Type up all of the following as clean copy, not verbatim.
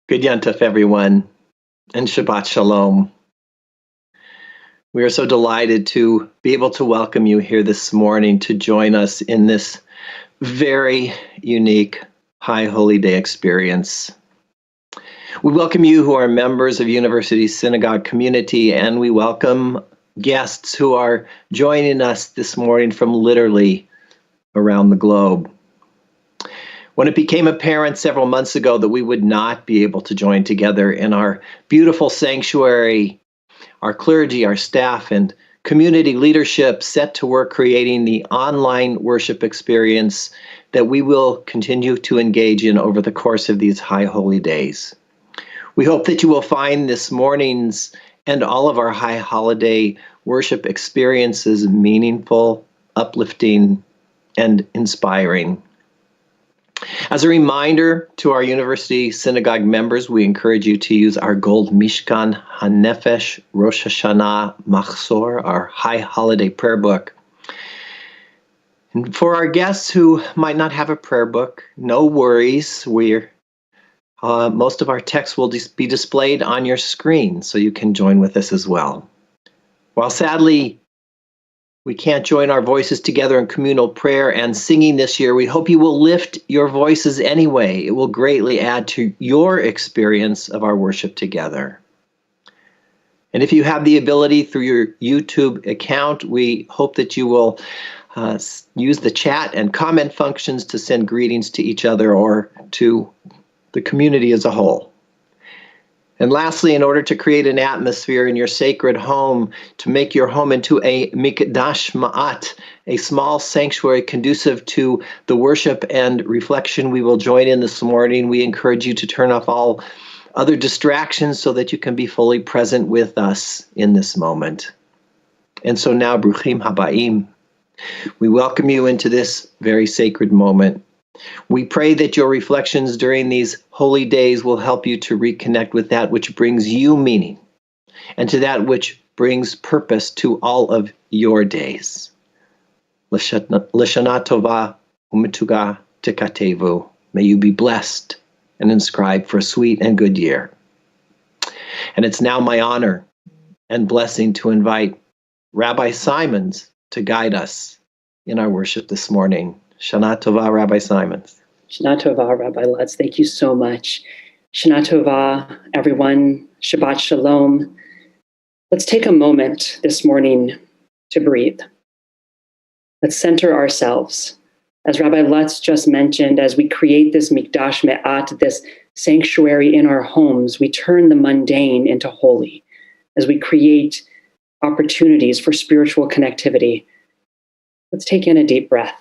Good Yontif, everyone, and Shabbat Shalom. We are so delighted to be able to welcome you here this morning to join us in this very unique High Holy Day experience. We welcome you who are members of University Synagogue community, and we welcome guests who are joining us this morning from literally around the globe. When it became apparent several months ago that we would not be able to join together in our beautiful sanctuary, our clergy, our staff, and community leadership set to work creating the online worship experience that we will continue to engage in over the course of these high holy days. We hope that you will find this morning's and all of our high holiday worship experiences meaningful, uplifting, and inspiring. As a reminder to our University Synagogue members, we encourage you to use our Gold Mishkan HaNefesh Rosh Hashanah Machzor, our high holiday prayer book. And for our guests who might not have a prayer book, no worries. Most of our text will be displayed on your screen, so you can join with us as well. While sadly, we can't join our voices together in communal prayer and singing this year, we hope you will lift your voices anyway. It will greatly add to your experience of our worship together. And if you have the ability through your YouTube account, we hope that you will use the chat and comment functions to send greetings to each other or to the community as a whole. And lastly, in order to create an atmosphere in your sacred home, to make your home into a mikdash ma'at, a small sanctuary conducive to the worship and reflection we will join in this morning, we encourage you to turn off all other distractions so that you can be fully present with us in this moment. And so now, Bruchim Habaim, we welcome you into this very sacred moment. We pray that your reflections during these holy days will help you to reconnect with that which brings you meaning and to that which brings purpose to all of your days. L'shana tova u'mituga tikatevu. May you be blessed and inscribed for a sweet and good year. And it's now my honor and blessing to invite Rabbi Simons to guide us in our worship this morning. Shana Tova, Rabbi Simons. Shana Tova, Rabbi Lutz. Thank you so much. Shana Tova, everyone. Shabbat Shalom. Let's take a moment this morning to breathe. Let's center ourselves. As Rabbi Lutz just mentioned, as we create this mikdash me'at, this sanctuary in our homes, we turn the mundane into holy. As we create opportunities for spiritual connectivity, let's take in a deep breath.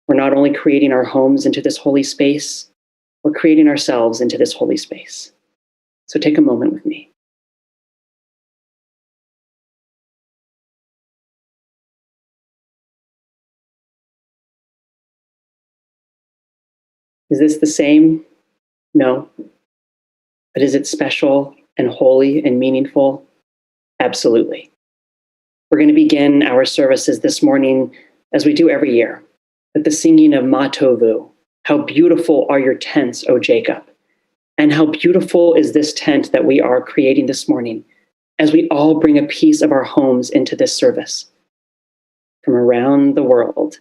We're not only creating our homes into this holy space, we're creating ourselves into this holy space. So take a moment with me. Is this the same? No. But is it special and holy and meaningful? Absolutely. We're going to begin our services this morning as we do every year, with the singing of Ma Tovu. How beautiful are your tents, O Jacob. And how beautiful is this tent that we are creating this morning as we all bring a piece of our homes into this service. From around the world,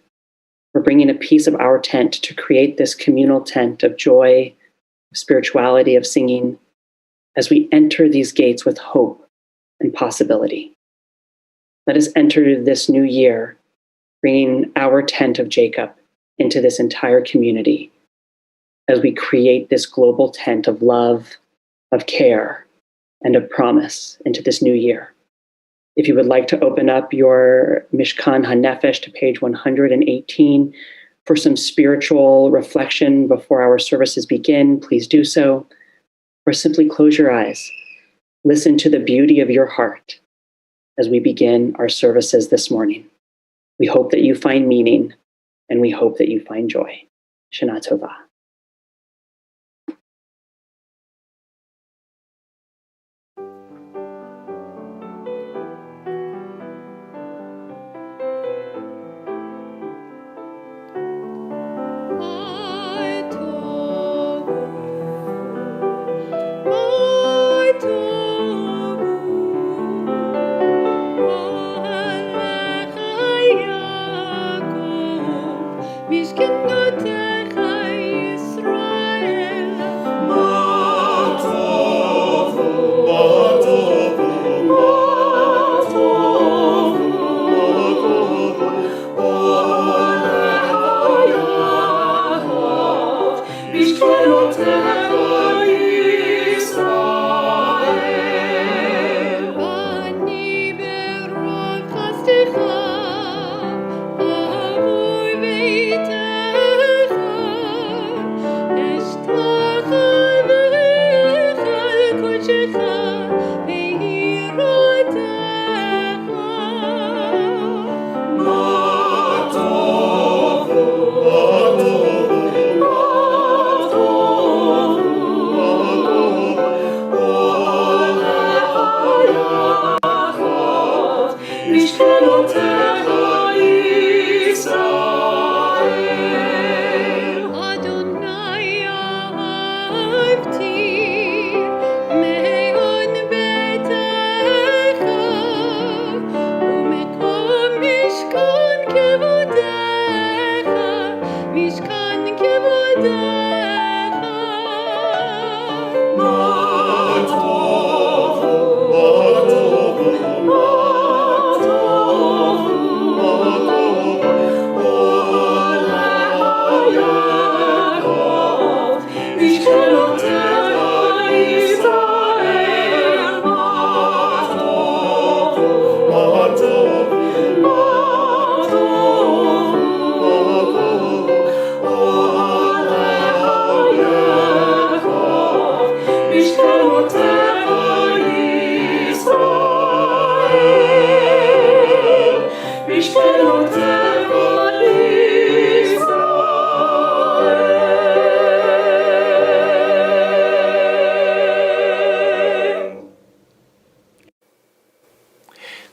we're bringing a piece of our tent to create this communal tent of joy, of spirituality, of singing, as we enter these gates with hope and possibility. Let us enter this new year bringing our tent of Jacob into this entire community as we create this global tent of love, of care, and of promise into this new year. If you would like to open up your Mishkan HaNefesh to page 118 for some spiritual reflection before our services begin, please do so. Or simply close your eyes. Listen to the beauty of your heart as we begin our services this morning. We hope that you find meaning, and we hope that you find joy. Shana Tova.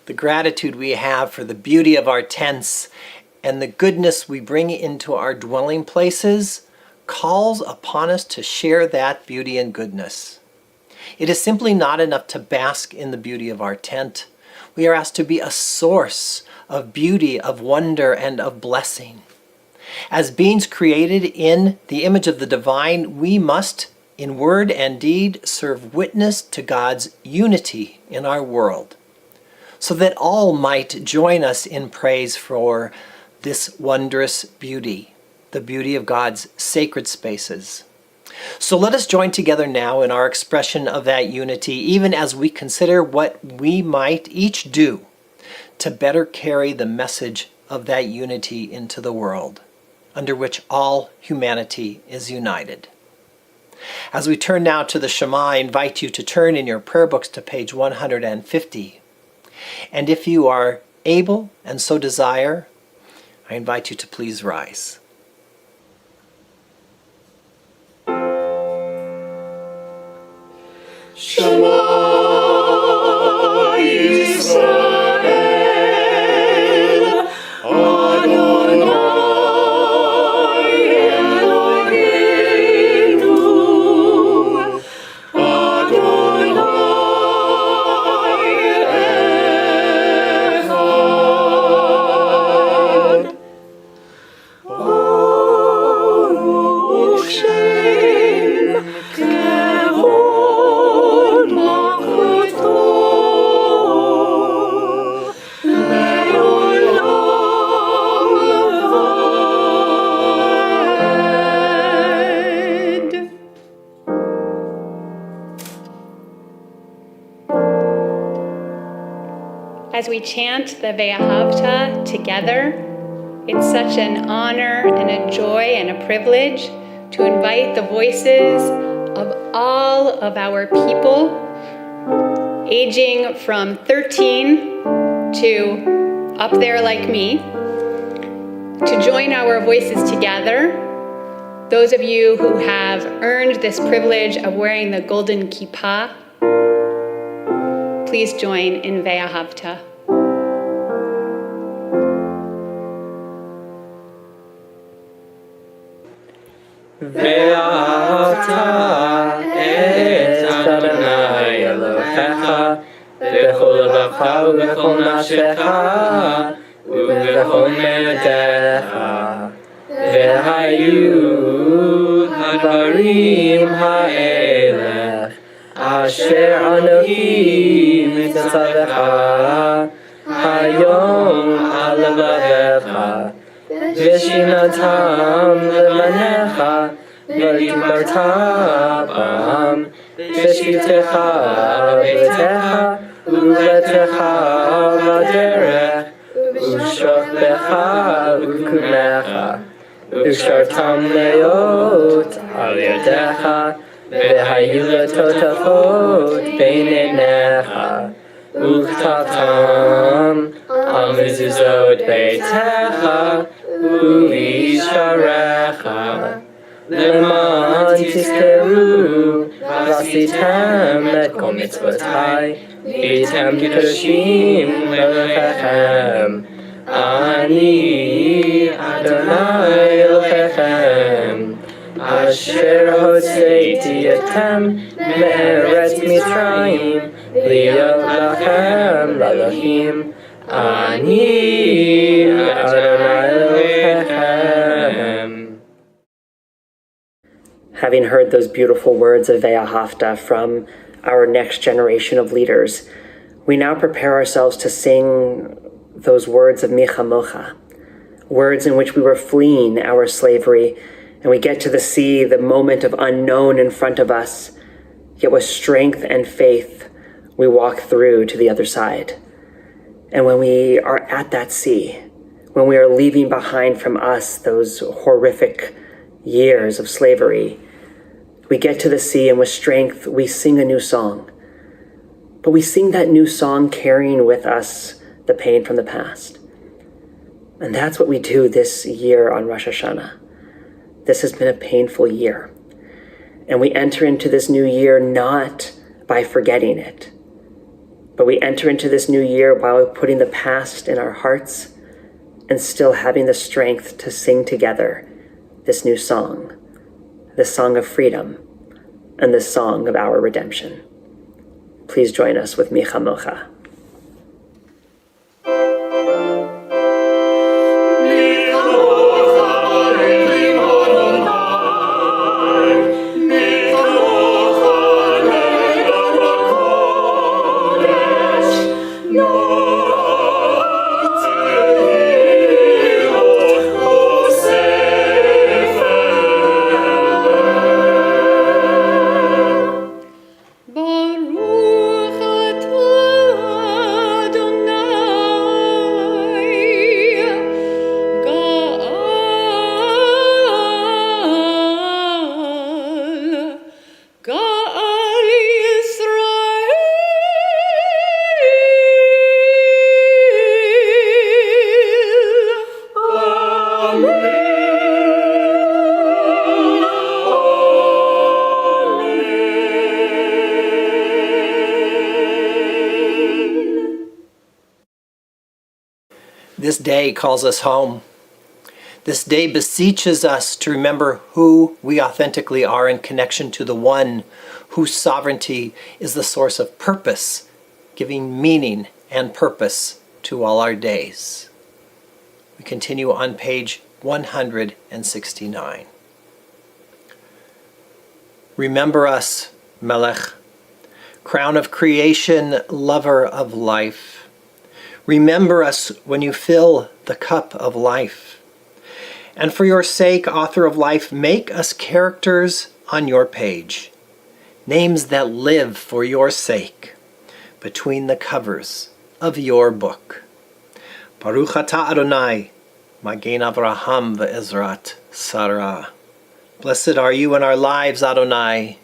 The gratitude we have for the beauty of our tents and the goodness we bring into our dwelling places calls upon us to share that beauty and goodness. It is simply not enough to bask in the beauty of our tent. We are asked to be a source of beauty, of wonder, and of blessing. As beings created in the image of the divine, we must, in word and deed, serve witness to God's unity in our world, so that all might join us in praise for this wondrous beauty, the beauty of God's sacred spaces. So let us join together now in our expression of that unity, even as we consider what we might each do to better carry the message of that unity into the world, under which all humanity is united. As we turn now to the Shema, I invite you to turn in your prayer books to page 150. And if you are able and so desire, I invite you to please rise. Shema Yisrael, Adonai Eloheinu, Adonai Echad. Baruch Shem Kevod Malchuto Le'olam Va'ed. As we chant the Veyakta together, it's such an honor and a joy and a privilege to invite the voices of all of our people, aging from 13 to up there like me, to join our voices together. Those of you who have earned this privilege of wearing the golden kippah, please join in Veyakta. ואהבת את אדוני אלוהיך בכל לבבך ובכל נפשך ובכל מאודך. והיו הדברים האלה אשר אנוכי מצווך היום על לבבך ושינתם לבניך ודיברת בם בשבתך וביתך ובבתך בדרך ושוכבך ובקומך ושרתם להיות על ידך והיו לטוטפות בין עיניך וכתבתם על מזוזות ביתך ובשעריך למען תזכרו ועשיתם את כל מצוותיי והייתם קדושים לאלוהיכם אני אדוני אלוהיכם אשר הוצאתי אתכם מארץ מצרים להיות לכם לאלוהים אני אדוני אלוהיכם. Having heard those beautiful words of Veyakta from our next generation of leaders, we now prepare ourselves to sing those words of Micha Mocha, words in which we were fleeing our slavery, and we get to see the moment of unknown in front of us, yet with strength and faith, we walk through to the other side. And when we are at that sea, when we are leaving behind from us those horrific years of slavery, we get to the sea and with strength we sing a new song. But we sing that new song carrying with us the pain from the past. And that's what we do this year on Rosh Hashanah. This has been a painful year. And we enter into this new year not by forgetting it, but we enter into this new year while putting the past in our hearts and still having the strength to sing together this new song, the song of freedom and the song of our redemption. Please join us with Micha Mocha. This day calls us home. This day beseeches us to remember who we authentically are in connection to the one whose sovereignty is the source of purpose, giving meaning and purpose to all our days. We continue on page 169. Remember us, Melech, crown of creation, lover of life. Remember us when you fill the cup of life. And for your sake, author of life, make us characters on your page, names that live for your sake between the covers of your book. Baruch atah Adonai, Magen Avraham ve'ezrat Sarah. Blessed are you in our lives, Adonai,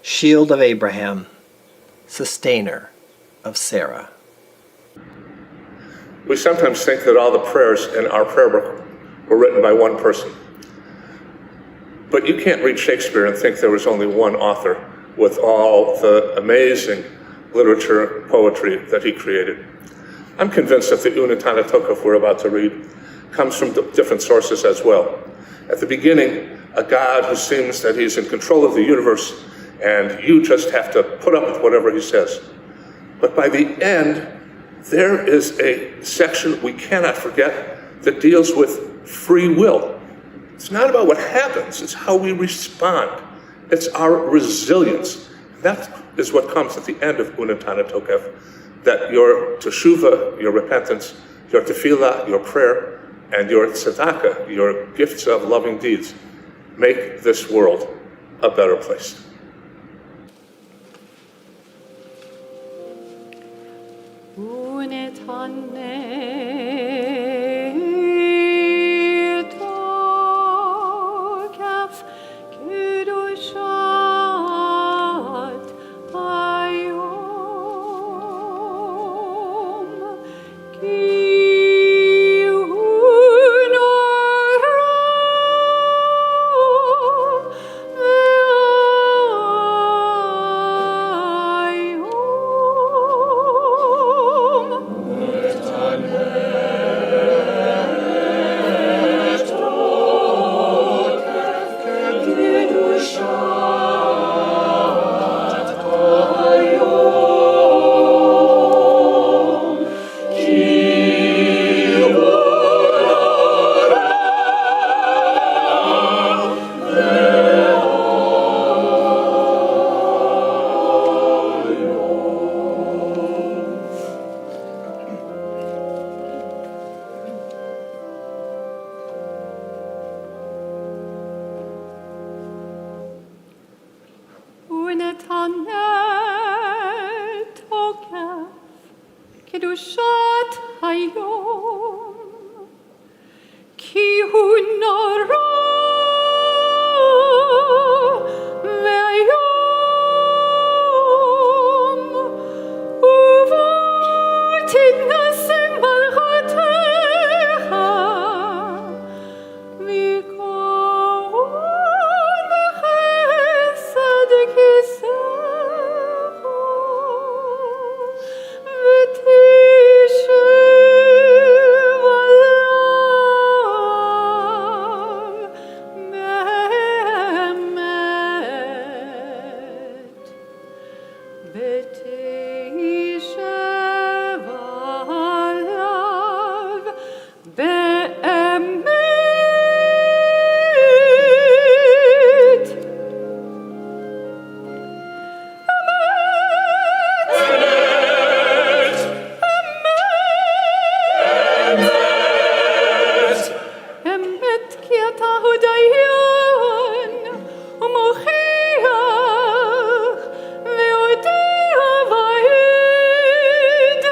shield of Abraham, sustainer of Sarah. We sometimes think that all the prayers in our prayer book were written by one person. But you can't read Shakespeare and think there was only one author with all the amazing literature and poetry that he created. I'm convinced that the Unitana Tokef we're about to read comes from different sources as well. At the beginning, a God who seems that he's in control of the universe and you just have to put up with whatever he says. But by the end, there is a section we cannot forget that deals with free will. It's not about what happens, it's how we respond. It's our resilience. That is what comes at the end of Unitana Tokef, that your teshuvah, your repentance, your tefillah, your prayer, and your tzedakah, your gifts of loving deeds, make this world a better place. Unitana Tokef Kedushat Hayom Ki Unitana Tokef Kedushat Hayom Ki hu nora Veyom Uvatit nasim balchotecha V'kol chesed kisecha v'tishev alav be'emet v'tishev alav be'emet. Emet ki ata hu dayan u'mochiach ve'odea va'id.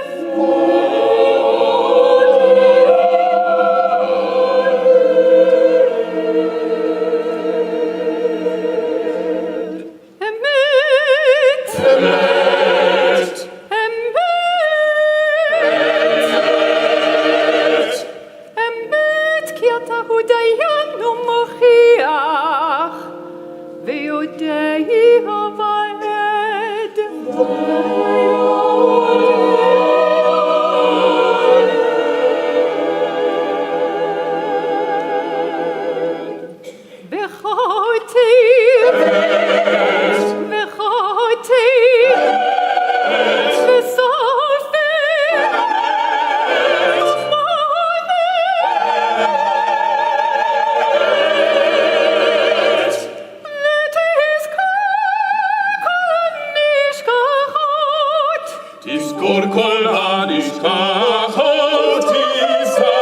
Emet. Emet ki ata hu dayan u'mochiach ve'odea va'id. Tizkor kol hanishkachot Tisa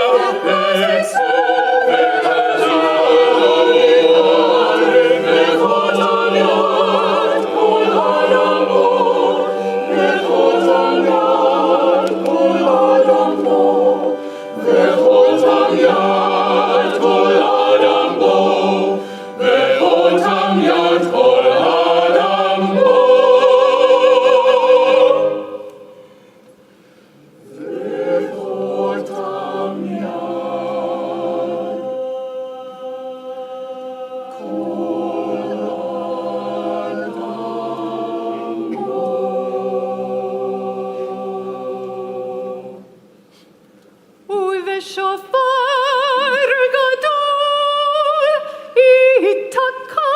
Shofar gadol itaka.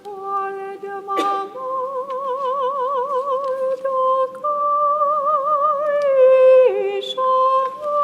Kol demamot okai shofar.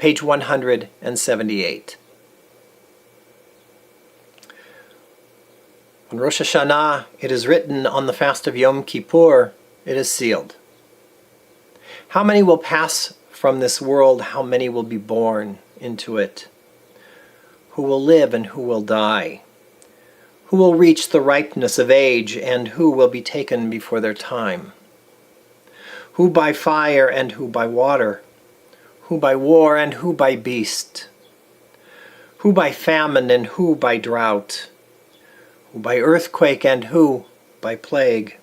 Page 178. On Rosh Hashanah, it is written, on the fast of Yom Kippur, it is sealed. How many will pass from this world? How many will be born into it? Who will live and who will die? Who will reach the ripeness of age, and who will be taken before their time? Who by fire and who by water? Who by war and who by beast? Who by famine and who by drought? Who by earthquake and who by plague?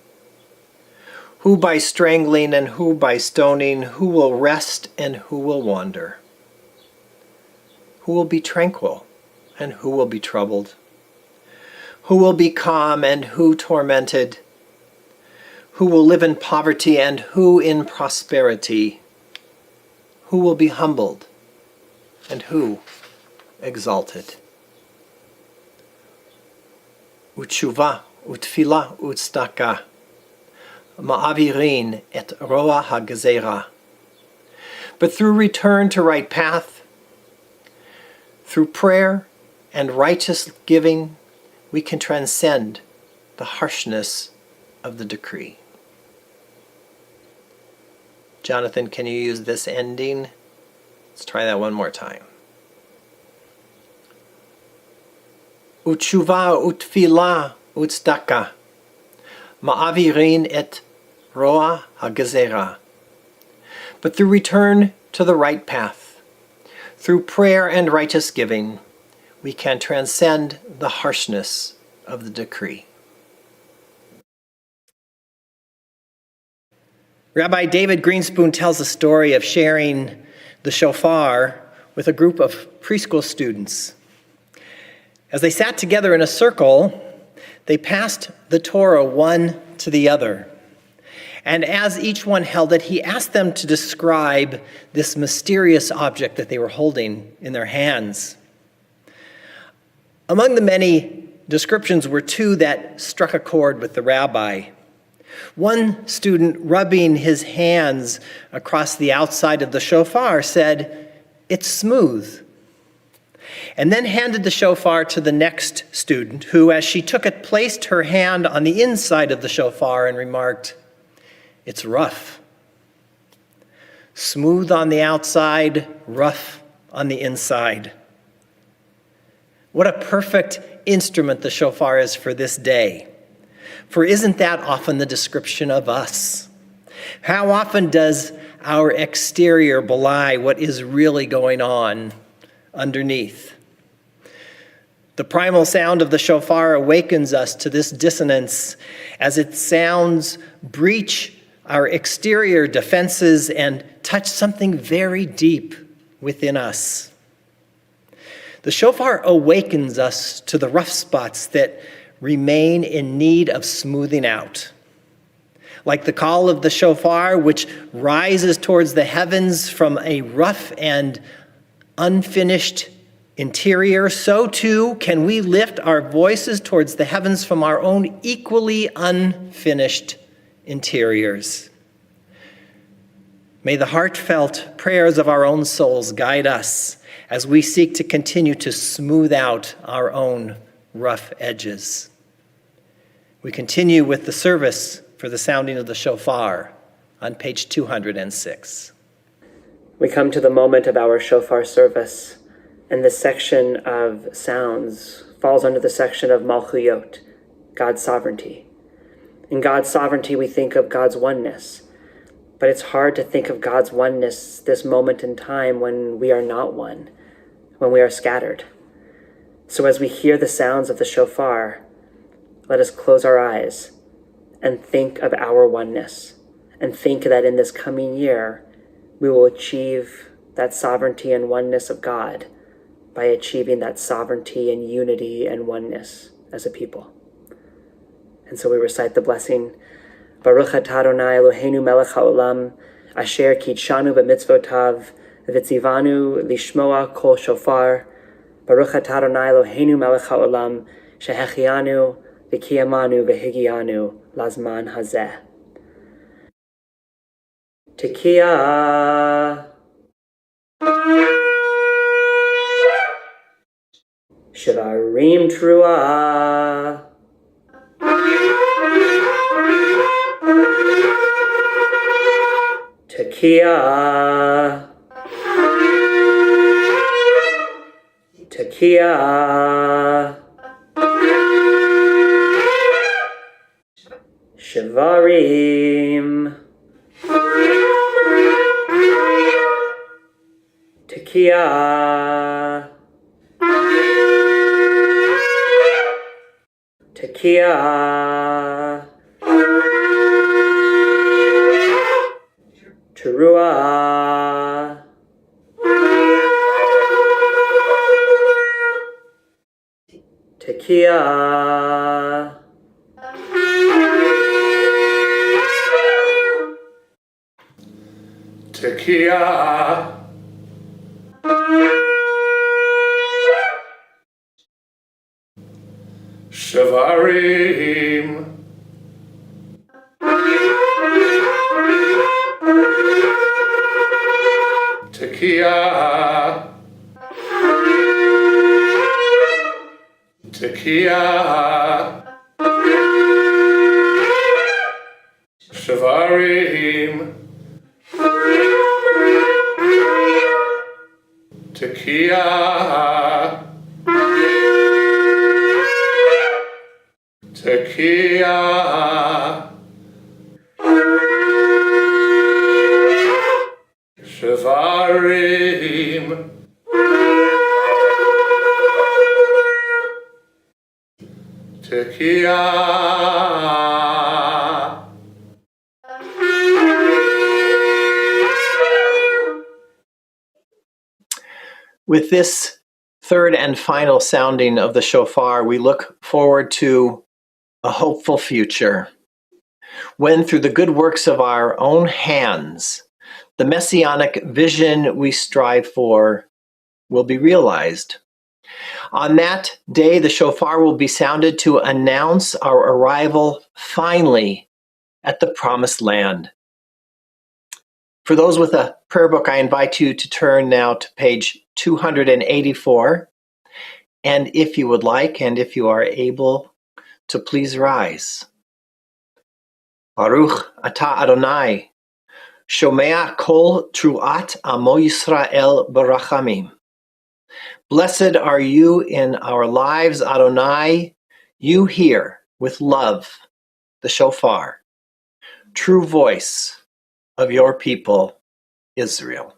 Who by strangling and who by stoning? Who will rest and who will wander? Who will be tranquil and who will be troubled? Who will be calm and who tormented? Who will live in poverty and who in prosperity? Who will be humbled and who exalted? Utshuva, utfila, utstaka, ma'avirin et roa hagezera. But through return to right path, through prayer and righteous giving, we can transcend the harshness of the decree. Jonathan, can you use this ending? Let's try that one more time. Utshuva, utfila, utstaka, ma'avirin et roa hagezera. But through return to the right path, through prayer and righteous giving, we can transcend the harshness of the decree. Rabbi David Greenspoon tells a story of sharing the shofar with a group of preschool students. As they sat together in a circle, they passed the Torah one to the other. And as each one held it, he asked them to describe this mysterious object that they were holding in their hands. Among the many descriptions were two that struck a chord with the rabbi. One student, rubbing his hands across the outside of the shofar, said, "It's smooth." And then handed the shofar to the next student, who, as she took it, placed her hand on the inside of the shofar and remarked, "It's rough." Smooth on the outside, rough on the inside. What a perfect instrument the shofar is for this day. For isn't that often the description of us? How often does our exterior belie what is really going on underneath? The primal sound of the shofar awakens us to this dissonance as its sounds breach our exterior defenses and touch something very deep within us. The shofar awakens us to the rough spots that remain in need of smoothing out. Like the call of the shofar, which rises towards the heavens from a rough and unfinished interior, so too can we lift our voices towards the heavens from our own equally unfinished interiors. May the heartfelt prayers of our own souls guide us as we seek to continue to smooth out our own rough edges. We continue with the service for the sounding of the shofar on page 206. We come to the moment of our shofar service, and this section of sounds falls under the section of Malchuyot, God's sovereignty. In God's sovereignty, we think of God's oneness, but it's hard to think of God's oneness this moment in time when we are not one, when we are scattered. So as we hear the sounds of the shofar, let us close our eyes and think of our oneness, and think that in this coming year, we will achieve that sovereignty and oneness of God by achieving that sovereignty and unity and oneness as a people. And so we recite the blessing, Baruch atah Adonai Eloheinu melech haolam, asher kidshanu b'mitzvotav, v'tzivanu lishmoa kol shofar, Baruch atah Adonai Eloheinu melech haolam, shehechianu v'kiyamanu v'higianu lazman hazeh. Tekiah. Shivarim Truah. Tekiah. Tekiah. Shivarim. Tekiah. Tekiah. Teruah. Tekiah. Tekiah. Shivarim. Tekiah. Tekiah. Shivarim. Tekiah. Tekiah. Shivarim. Tekiah. With this third and final sounding of the shofar, we look forward to a hopeful future, when through the good works of our own hands, the messianic vision we strive for will be realized. On that day, the shofar will be sounded to announce our arrival finally at the promised land. For those with a prayer book, I invite you to turn now to page 284. And if you would like, and if you are able, to please rise. Baruch atah Adonai, shomea kol truat amo Yisrael barachamim. Blessed are you in our lives, Adonai, you hear with love the shofar, true voice of your people, Israel.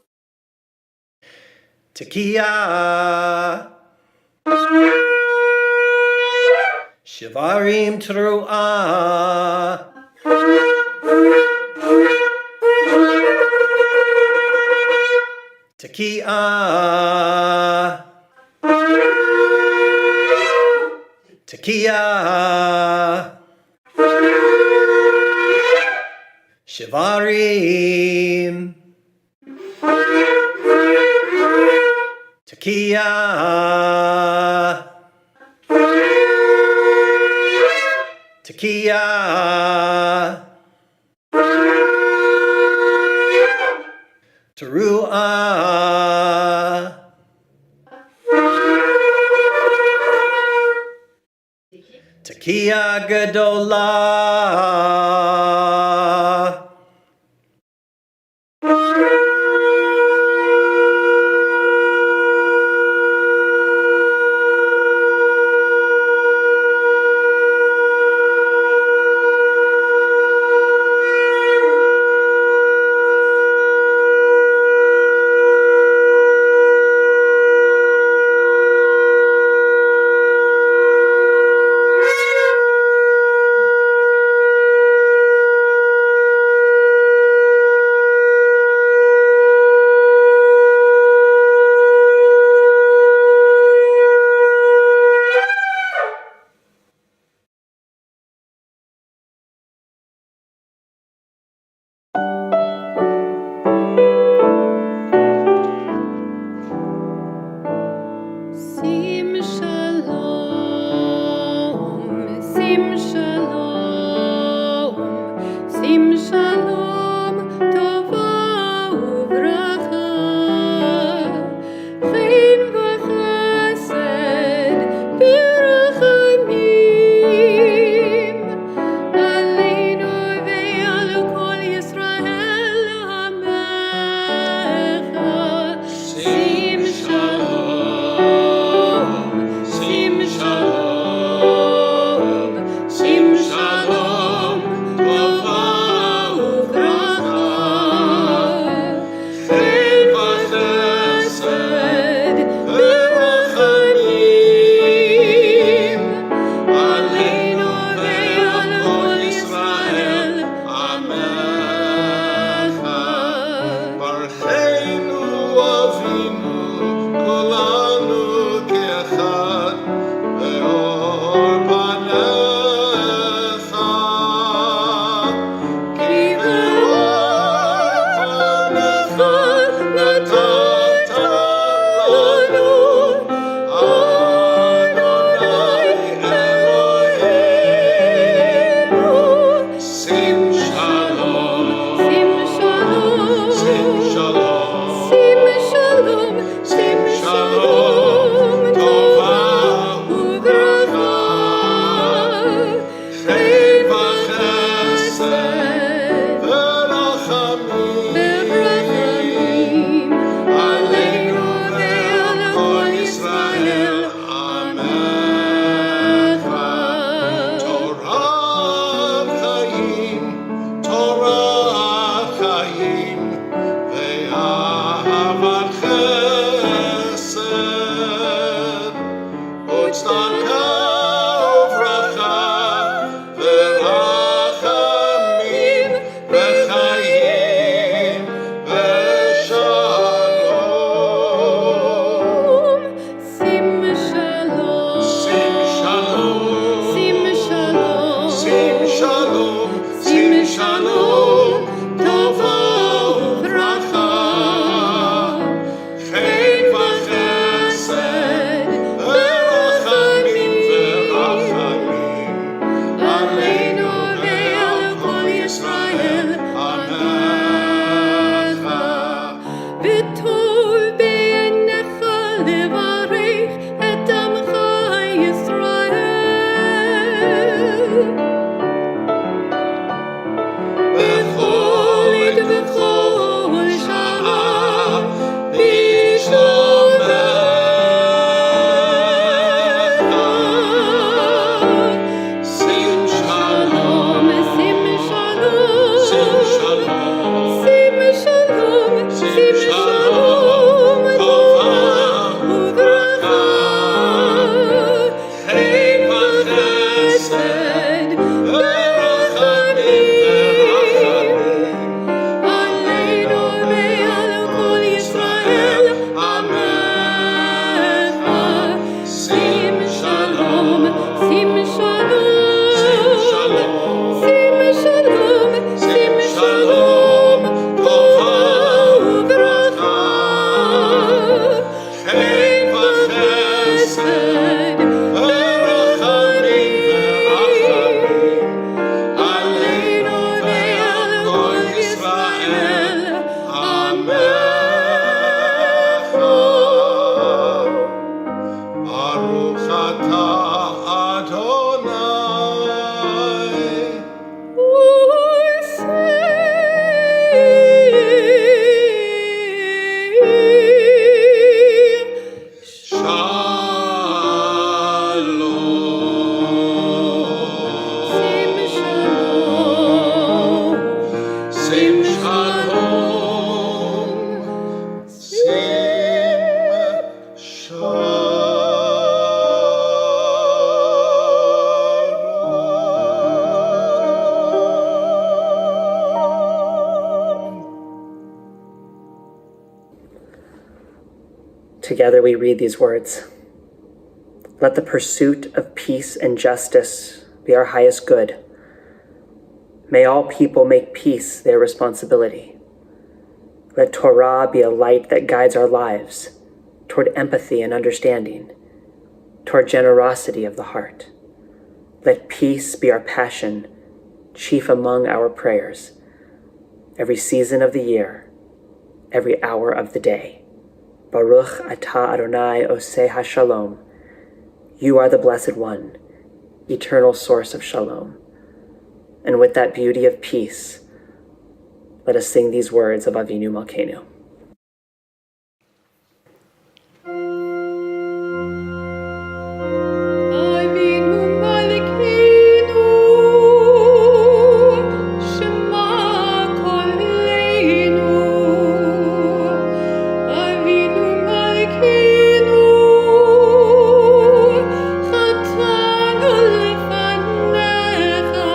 Tekiah, Shivarim Teruah, Tekiah, Tekiah, Shivarim, Tekiah, Tekiah, Teruah, Tekiah Gedolah. Together we read these words. Let the pursuit of peace and justice be our highest good. May all people make peace their responsibility. Let Torah be a light that guides our lives toward empathy and understanding, toward generosity of the heart. Let peace be our passion, chief among our prayers, every season of the year, every hour of the day. Baruch atah Adonai oseh hashalom. You are the Blessed One, eternal source of shalom. And with that beauty of peace, let us sing these words of Avinu Malkeinu. Avinu Malkeinu, Shema Kolenu. Avinu Malkeinu, Chatanu lefanecha.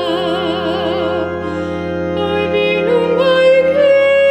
Avinu Malkeinu,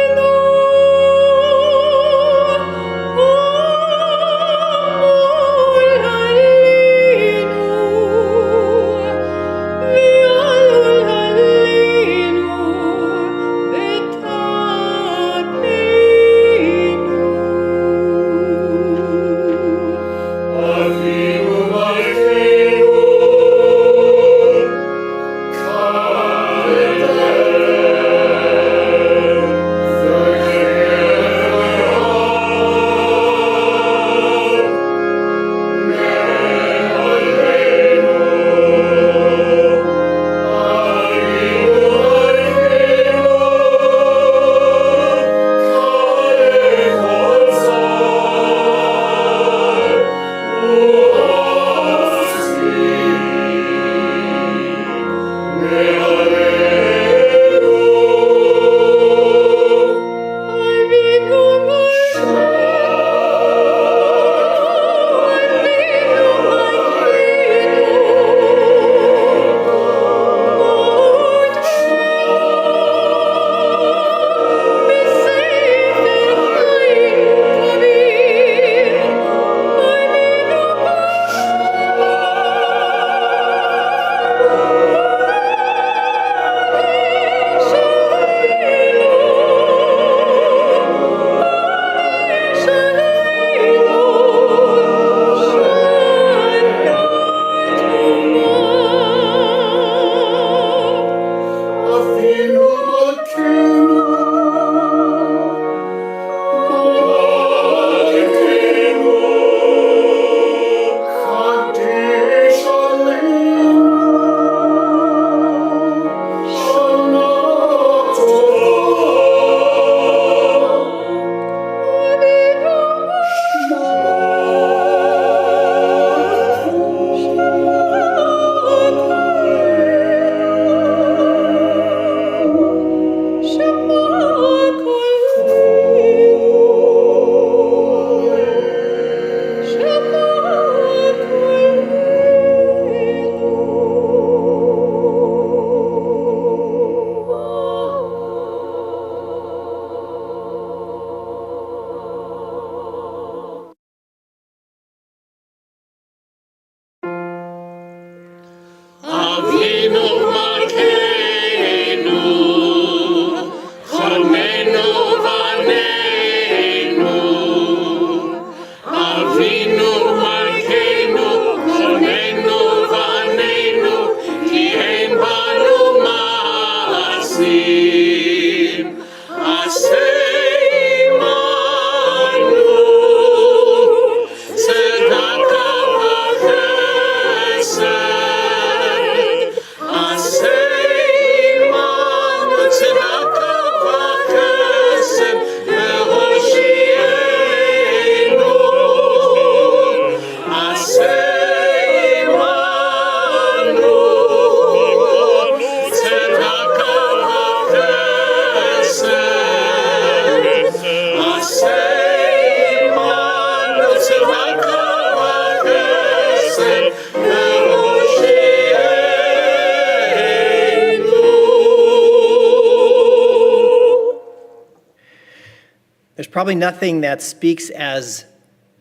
There's probably nothing that speaks as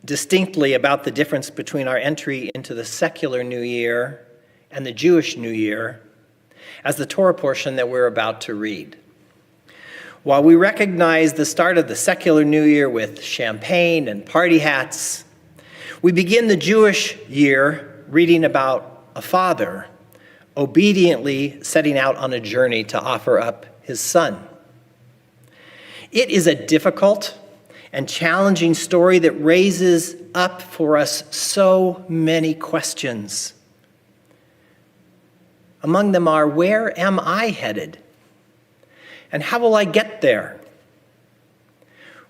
distinctly about the difference between our entry into the secular New Year and the Jewish New Year as the Torah portion that we're about to read. While we recognize the start of the secular New Year with champagne and party hats, we begin the Jewish year reading about a father obediently setting out on a journey to offer up his son. It is a difficult and challenging story that raises up for us so many questions. Among them are, where am I headed? And how will I get there?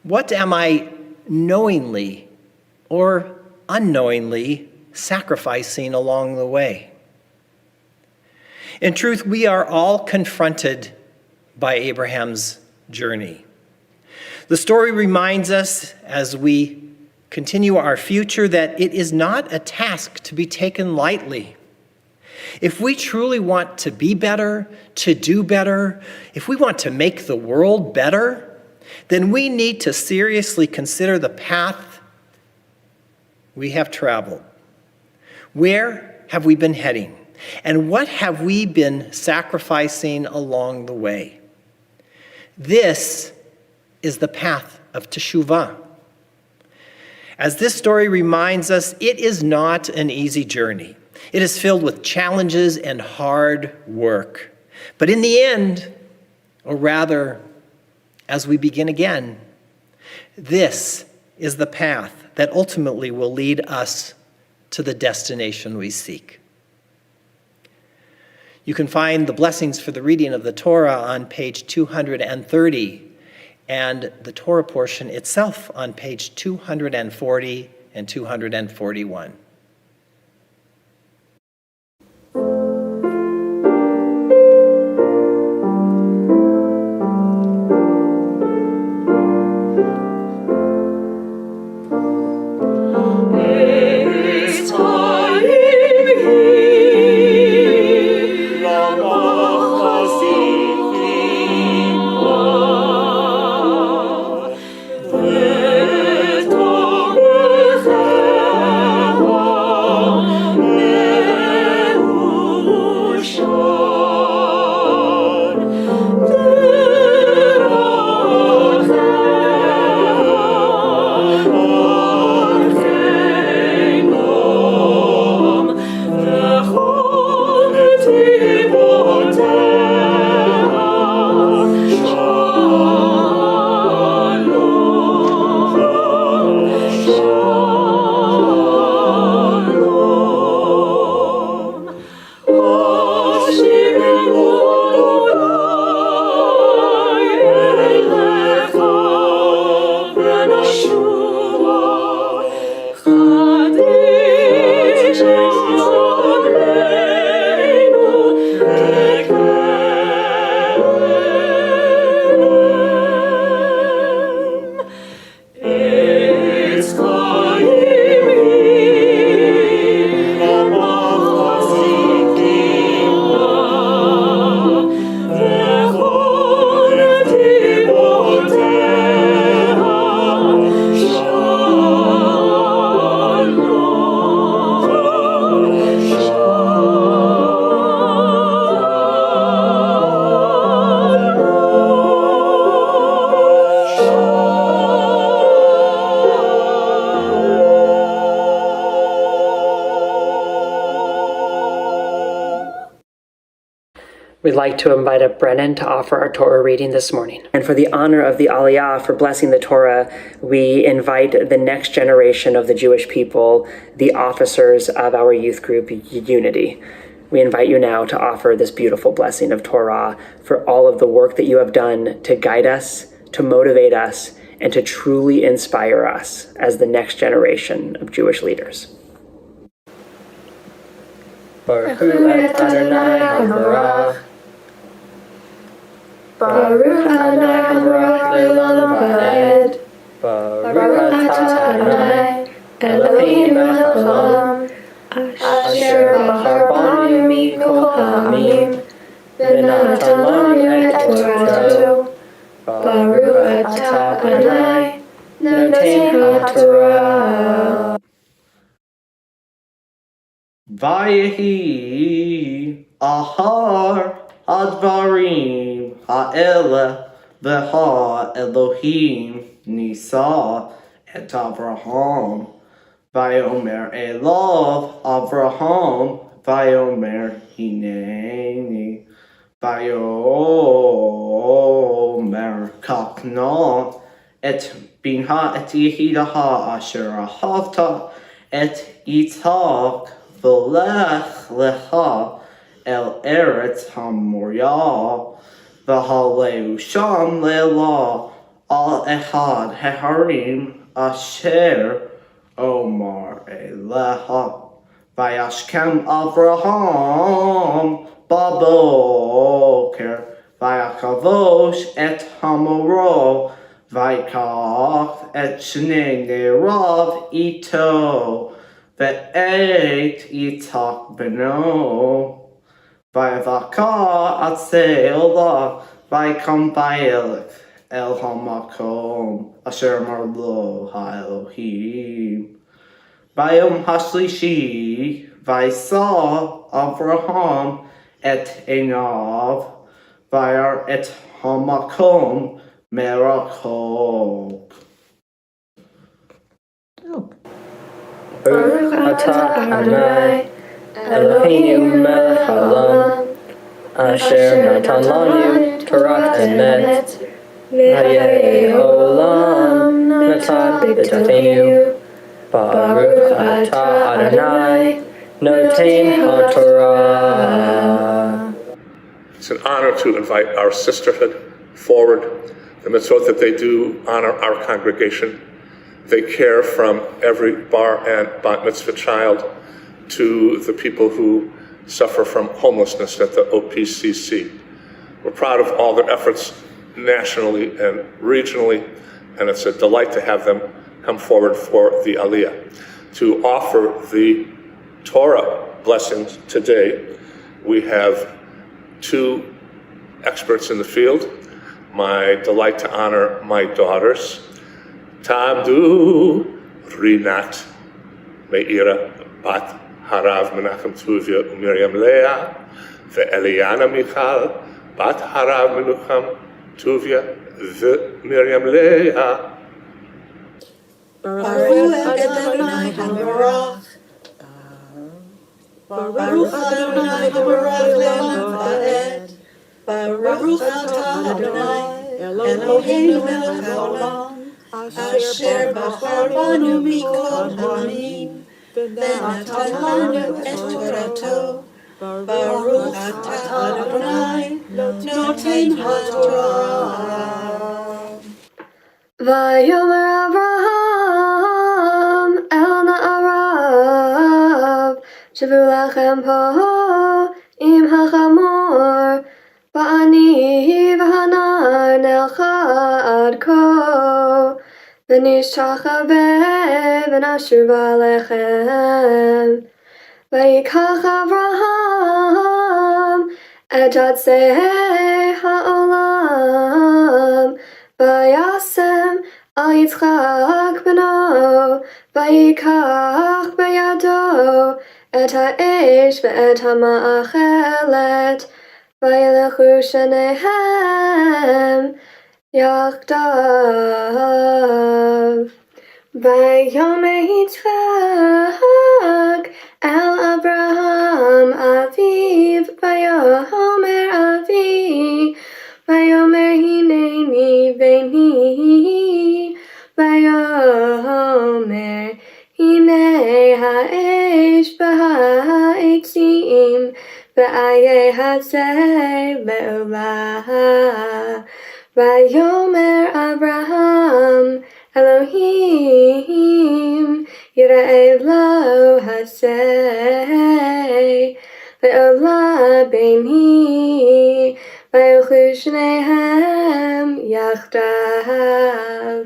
What am I knowingly or unknowingly sacrificing along the way? In truth, we are all confronted by Abraham's journey. The story reminds us as we continue our future that it is not a task to be taken lightly. If we truly want to be better, to do better, if we want to make the world better, then we need to seriously consider the path we have traveled. Where have we been heading? And what have we been sacrificing along the way? This is the path of teshuvah. As this story reminds us, it is not an easy journey. It is filled with challenges and hard work. But in the end, or rather, as we begin again, this is the path that ultimately will lead us to the destination we seek. You can find the blessings for the reading of the Torah on page 230 and the Torah portion itself on page 240 and 241. We'd like to invite up Brennan to offer our Torah reading this morning. And for the honor of the Aliyah, for blessing the Torah, we invite the next generation of the Jewish people, the officers of our youth group, Unity. We invite you now to offer this beautiful blessing of Torah for all of the work that you have done to guide us, to motivate us, and to truly inspire us as the next generation of Jewish leaders. Baruch et Adonai HaBarach. Baruch Adonai HaBarach Le'olam Va'ed. Baruch atah Adonai Eloheinu haolam, asher bahar banu mikol ha'amim, v'natan lanu et Torato. Baruch atah Adonai, noten ha'Torah. Vayehi ahar hadvarim ha'ele v'ha Elohim nisa et Avraham. Vayomer Elov Avraham Vayomer Hineni Vayomer Kakna et Binha et Yehidaha Asher Ahavta et Yitzhak V'lech Lecha El Eretz HaMoria V'haleu Sham Le'la Al Ehad Heharim Asher Omar Eleha Vayashkem Avraham Baboker Vayakavosh et Hamoro Vaykach et Shnei Nerav Ito Ve'et Yitzhak Beno Vayavaka Atseola Vaykam Vayelech El Hamakom Asher Marlo HaElohim Vayom Hashlishi Vaisa Avraham et Enav Vayar et Hamakom Merakok. Baruch atah Adonai Eloheinu melech haolam asher natan lanu Torah emet v'hayei olam natan b'datenu. Baruch atah Adonai noten haTorah. It's an honor to invite our sisterhood forward. The mitzvot that they do honor our congregation. They care from every bar and bat mitzvah child to the people who suffer from homelessness at the OPCC. We're proud of all their efforts nationally and regionally, and it's a delight to have them come forward for the Aliyah. To offer the Torah blessings today, we have two experts in the field. My delight to honor my daughters, Tamdu Rinat Meira Bat Harav Menachem Tuvia Miriam Leah, Eliana Michal Bat Harav Menachem Tuvia Miriam Leah. Baruch Adonai HaMerach. Baruch Adonai HaMerach Le'olam Va'ed. Baruch atah Adonai Eloheinu melech haolam asher bachar banu mikol ha'amim v'natan lanu et Torato. Baruch atah Adonai noten haTorah. Vayomer Avraham el na'arav shavu lachem po im hachamor va'ani v'hanar nelcha ad ko v'nishtachabe v'nashuva lechem vayikach Avraham et atzei ha'olam vayasem al Yitzchak beno vayikach b'yado et ha'esh ve'et ha'ma'achelet vayelechu shnehem yachdav. Vayomer Yitzchak el Avraham aviv vayomer avi vayomer hineni veni vayomer hinei ha'esh b'ha'etzim v'ayeh hazeh le'olah. Vayomer Avraham Elohim Yireh lo hazeh le'olah beini vayilchu shnehem yachdav.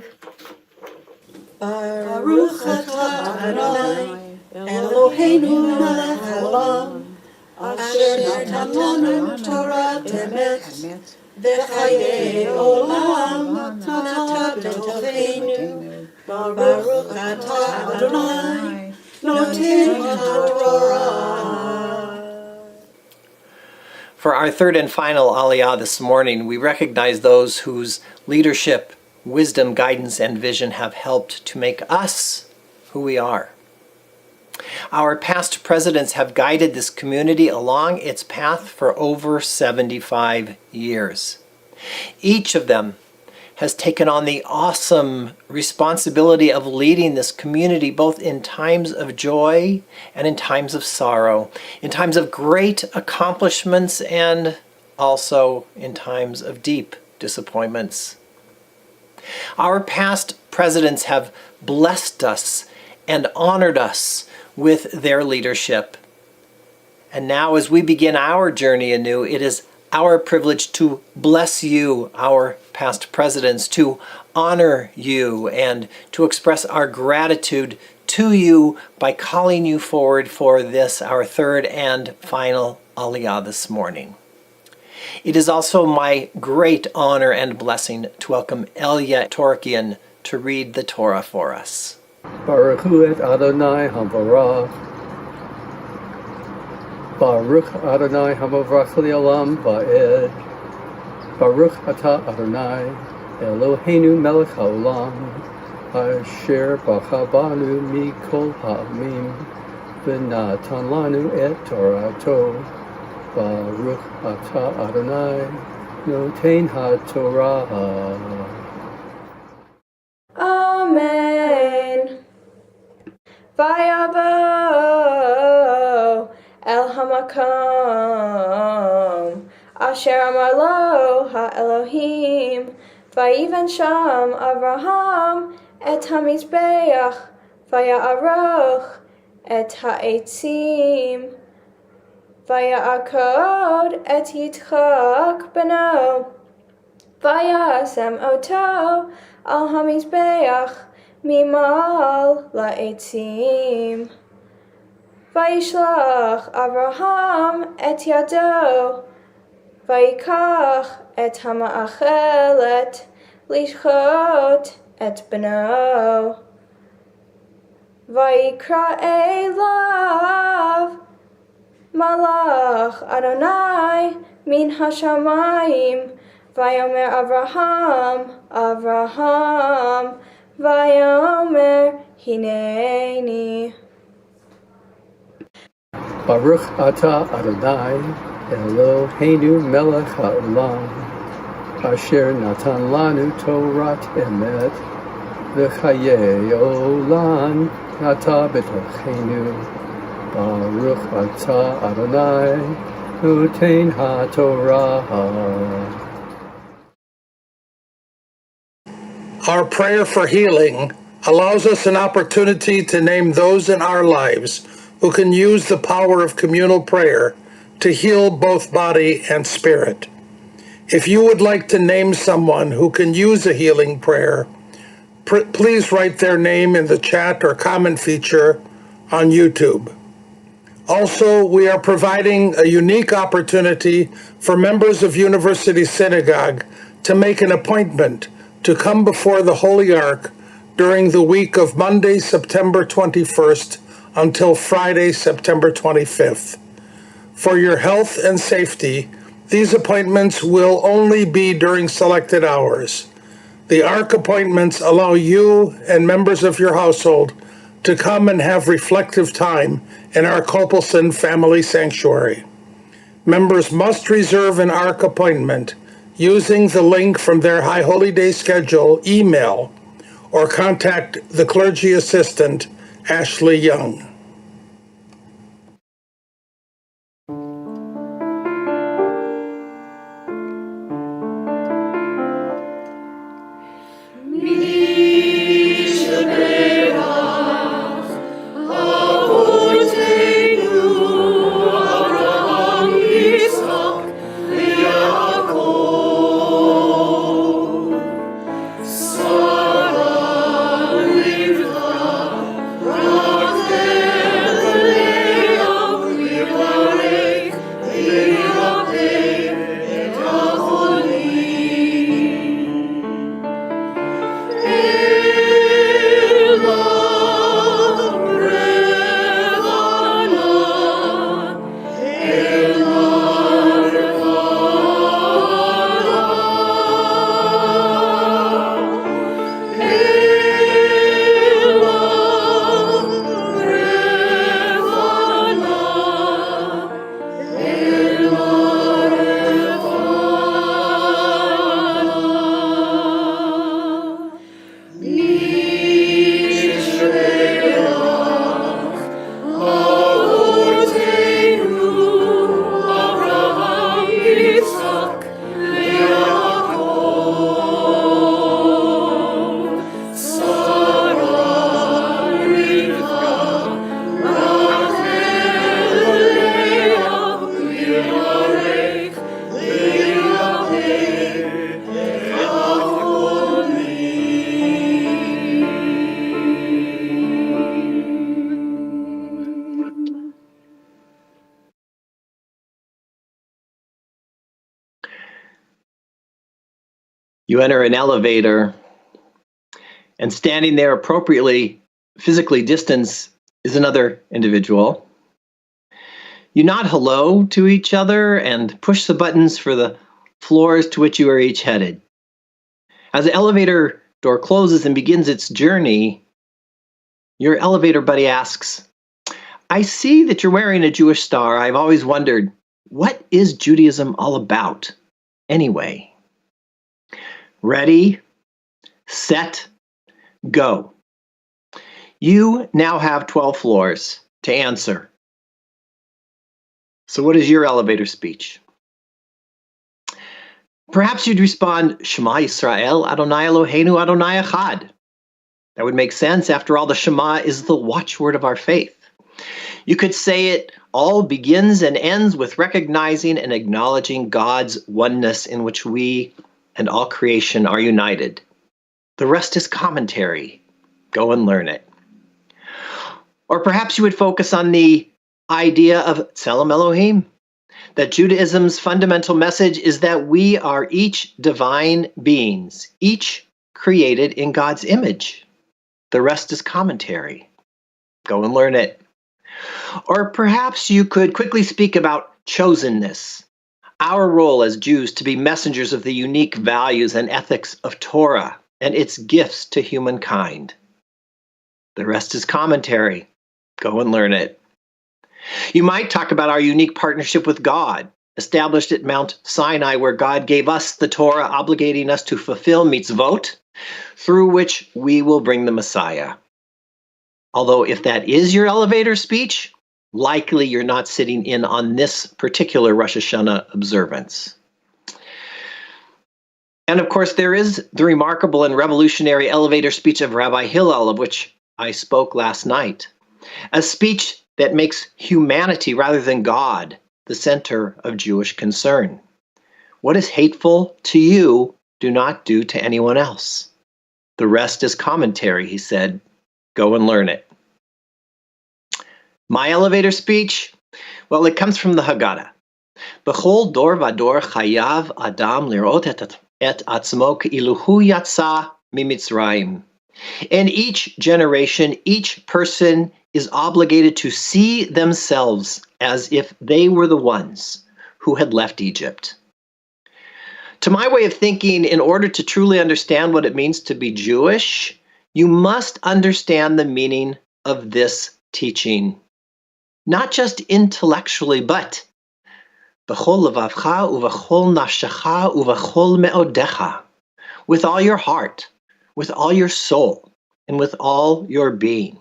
Baruch atah Adonai Eloheinu melech haolam asher natan lanu Torah emet v'chayei olam natan b'tovenu. Baruch atah Adonai noten haTorah. For our third and final Aliyah this morning, we recognize those whose leadership, wisdom, guidance, and vision have helped to make us who we are. Our past presidents have guided this community along its path for over 75 years. Each of them has taken on the awesome responsibility of leading this community both in times of joy and in times of sorrow, in times of great accomplishments and also in times of deep disappointments. Our past presidents have blessed us and honored us with their leadership. And now as we begin our journey anew, it is our privilege to bless you, our past presidents, to honor you, and to express our gratitude to you by calling you forward for this, our third and final Aliyah this morning. It is also my great honor and blessing to welcome Elenu to read the Torah for us. Baruch hu et Adonai havarach. Baruch Adonai havarach li'olam va'ed. Baruch atah Adonai Eloheinu melech haolam asher bacha banu mikol ha'amim v'natan lanu et Torato. Baruch atah Adonai noten ha'torah. Amen. Vayavo el hamakom asher amar lo ha'Elohim vayiven sham Avraham et hamizbeach vaya'aroch et ha'etzim vaya'akod et Yitzchak beno vayasem oto al hamizbeach mimal la'etzim. Vayishlach Avraham et yado, vayikach et hama'achelet lishchot et beno. Vayikra elav malach Adonai min hashamayim. Vayomer Avraham, Vayomer Hineni. Baruch atah Adonai Eloheinu melech haolam asher natan lanu Torat emet v'chayei olam atah b'tochenu. Baruch atah Adonai noten ha'torah. Our prayer for healing allows us an opportunity to name those in our lives who can use the power of communal prayer to heal both body and spirit. If you would like to name someone who can use a healing prayer, please write their name in the chat or comment feature on YouTube. Also, we are providing a unique opportunity for members of University Synagogue to make an appointment to come before the Holy Ark during the week of Monday, September 21st until Friday, September 25th. For your health and safety, these appointments will only be during selected hours. The Ark appointments allow you and members of your household to come and have reflective time in our Copelson Family Sanctuary. Members must reserve an Ark appointment using the link from their High Holy Day schedule email or contact the clergy assistant, Ashley Young. Sarah, live, rock, You enter an elevator, and standing there appropriately, physically distanced, is another individual. You nod hello to each other and push the buttons for the floors to which you are each headed. As the elevator door closes and begins its journey, your elevator buddy asks, "I see that you're wearing a Jewish star. I've always wondered, what is Judaism all about anyway?" Ready, set, go. You now have 12 floors to answer. So what is your elevator speech? Perhaps you'd respond, "Shema Yisrael, Adonai Eloheinu, Adonai Echad." That would make sense. After all, the Shema is the watchword of our faith. You could say it all begins and ends with recognizing and acknowledging God's oneness in which we and all creation are united. The rest is commentary. Go and learn it. Or perhaps you would focus on the idea of Tselem Elohim, that Judaism's fundamental message is that we are each divine beings, each created in God's image. The rest is commentary. Go and learn it. Or perhaps you could quickly speak about chosenness, our role as Jews to be messengers of the unique values and ethics of Torah and its gifts to humankind. The rest is commentary. Go and learn it. You might talk about our unique partnership with God, established at Mount Sinai, where God gave us the Torah, obligating us to fulfill mitzvot, through which we will bring the Messiah. Although if that is your elevator speech, likely you're not sitting in on this particular Rosh Hashanah observance. And of course, there is the remarkable and revolutionary elevator speech of Rabbi Hillel, of which I spoke last night. A speech that makes humanity rather than God the center of Jewish concern. What is hateful to you, do not do to anyone else. The rest is commentary, he said. Go and learn it. My elevator speech? Well, it comes from the Haggadah. B'chol dor vador chayav adam lirot et atzmo k'ilu hu yatsa mimitzrayim. In each generation, each person is obligated to see themselves as if they were the ones who had left Egypt. To my way of thinking, in order to truly understand what it means to be Jewish, you must understand the meaning of this teaching. Not just intellectually, but b'chol levavcha uv'chol nafshecha uv'chol me'odecha, with all your heart, with all your soul, and with all your being.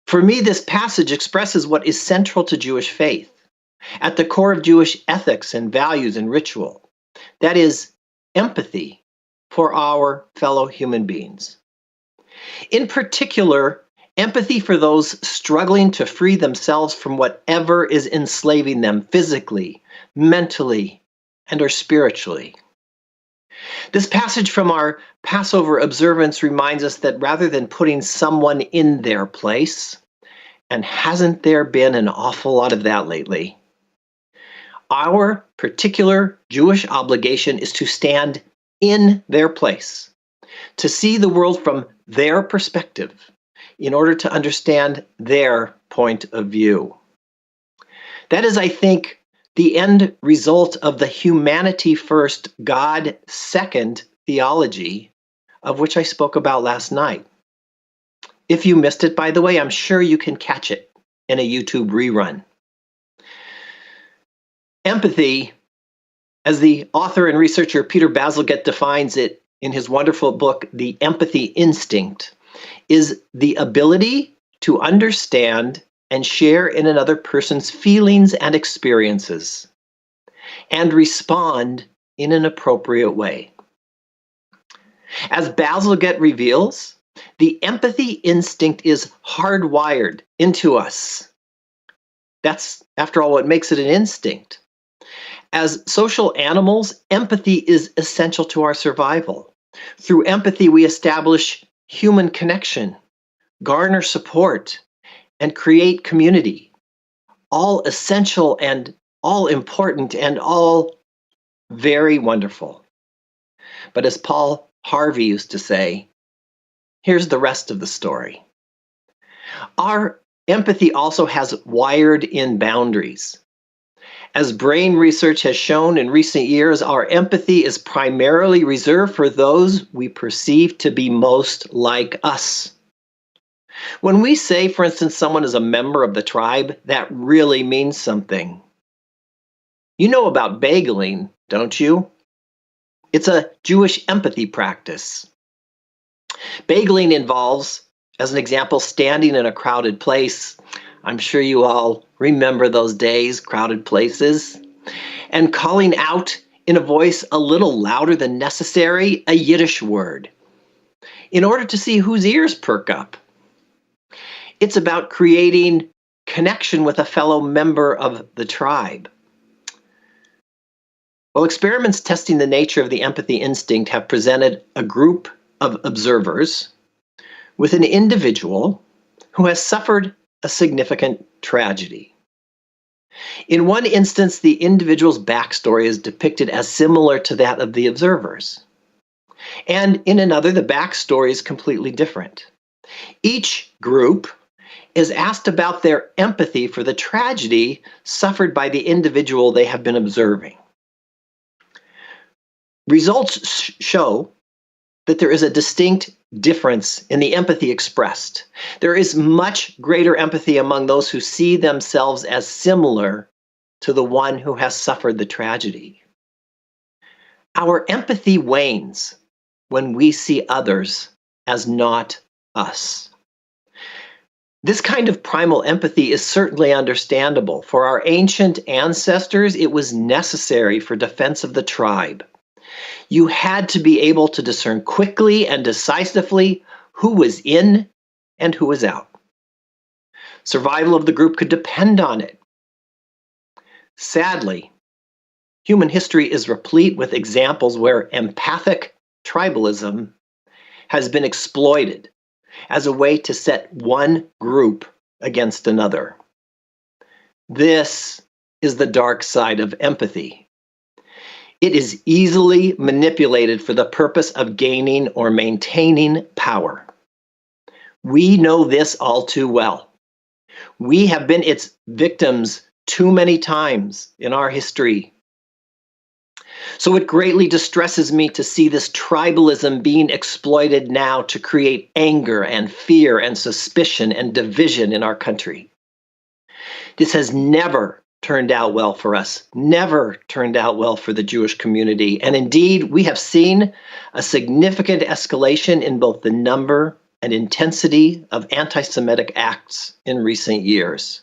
For me, this passage expresses what is central to Jewish faith, at the core of Jewish ethics and values and ritual. That is, empathy for our fellow human beings. In particular, empathy for those struggling to free themselves from whatever is enslaving them physically, mentally, and or spiritually. This passage from our Passover observance reminds us that rather than putting someone in their place, and hasn't there been an awful lot of that lately, our particular Jewish obligation is to stand in their place, to see the world from their perspective, in order to understand their point of view. That is, I think, the end result of the humanity first, God second theology, of which I spoke about last night. If you missed it, by the way, I'm sure you can catch it in a YouTube rerun. Empathy, as the author and researcher Peter Bazalgett defines it in his wonderful book, The Empathy Instinct, is the ability to understand and share in another person's feelings and experiences, and respond in an appropriate way. As Bazalgett reveals, the empathy instinct is hardwired into us. That's, after all, what makes it an instinct. As social animals, empathy is essential to our survival. Through empathy, we establish human connection, garner support, and create community. All essential and all important and all very wonderful. But as Paul Harvey used to say, here's the rest of the story. Our empathy also has wired-in boundaries. As brain research has shown in recent years, our empathy is primarily reserved for those we perceive to be most like us. When we say, for instance, someone is a member of the tribe, that really means something. You know about begeling, don't you? It's a Jewish empathy practice. Begeling involves, as an example, standing in a crowded place. I'm sure you all remember those days, crowded places, and calling out in a voice a little louder than necessary a Yiddish word in order to see whose ears perk up. It's about creating connection with a fellow member of the tribe. Well, experiments testing the nature of the empathy instinct have presented a group of observers with an individual who has suffered a significant tragedy. In one instance, the individual's backstory is depicted as similar to that of the observers. And in another, the backstory is completely different. Each group is asked about their empathy for the tragedy suffered by the individual they have been observing. Results show that there is a distinct difference in the empathy expressed. There is much greater empathy among those who see themselves as similar to the one who has suffered the tragedy. Our empathy wanes when we see others as not us. This kind of primal empathy is certainly understandable. For our ancient ancestors, it was necessary for defense of the tribe. You had to be able to discern quickly and decisively who was in and who was out. Survival of the group could depend on it. Sadly, human history is replete with examples where empathic tribalism has been exploited as a way to set one group against another. This is the dark side of empathy. It is easily manipulated for the purpose of gaining or maintaining power. We know this all too well. We have been its victims too many times in our history. So it greatly distresses me to see this tribalism being exploited now to create anger and fear and suspicion and division in our country. This has never turned out well for us, never turned out well for the Jewish community. And indeed, we have seen a significant escalation in both the number and intensity of anti-Semitic acts in recent years.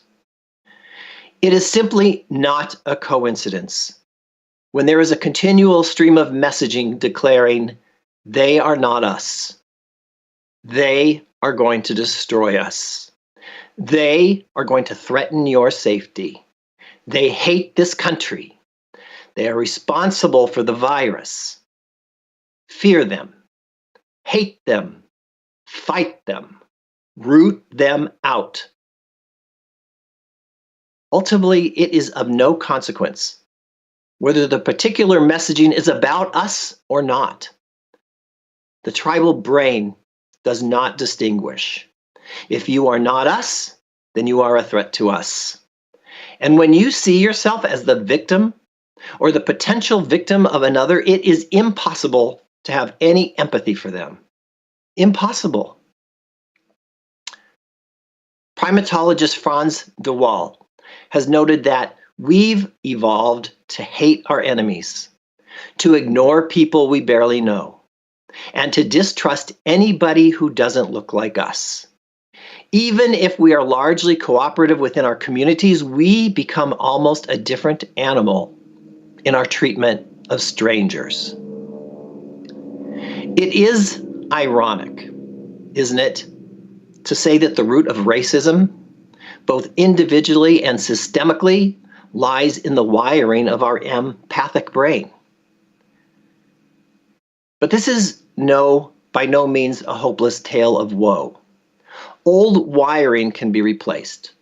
It is simply not a coincidence when there is a continual stream of messaging declaring, they are not us. They are going to destroy us. They are going to threaten your safety. They hate this country. They are responsible for the virus. Fear them. Hate them. Fight them. Root them out. Ultimately, it is of no consequence whether the particular messaging is about us or not. The tribal brain does not distinguish. If you are not us, then you are a threat to us. And when you see yourself as the victim or the potential victim of another, it is impossible to have any empathy for them. Impossible. Primatologist Franz de Waal has noted that we've evolved to hate our enemies, to ignore people we barely know, and to distrust anybody who doesn't look like us. Even if we are largely cooperative within our communities, we become almost a different animal in our treatment of strangers. It is ironic, isn't it, to say that the root of racism, both individually and systemically, lies in the wiring of our empathic brain. But this is by no means a hopeless tale of woe. Old wiring can be replaced.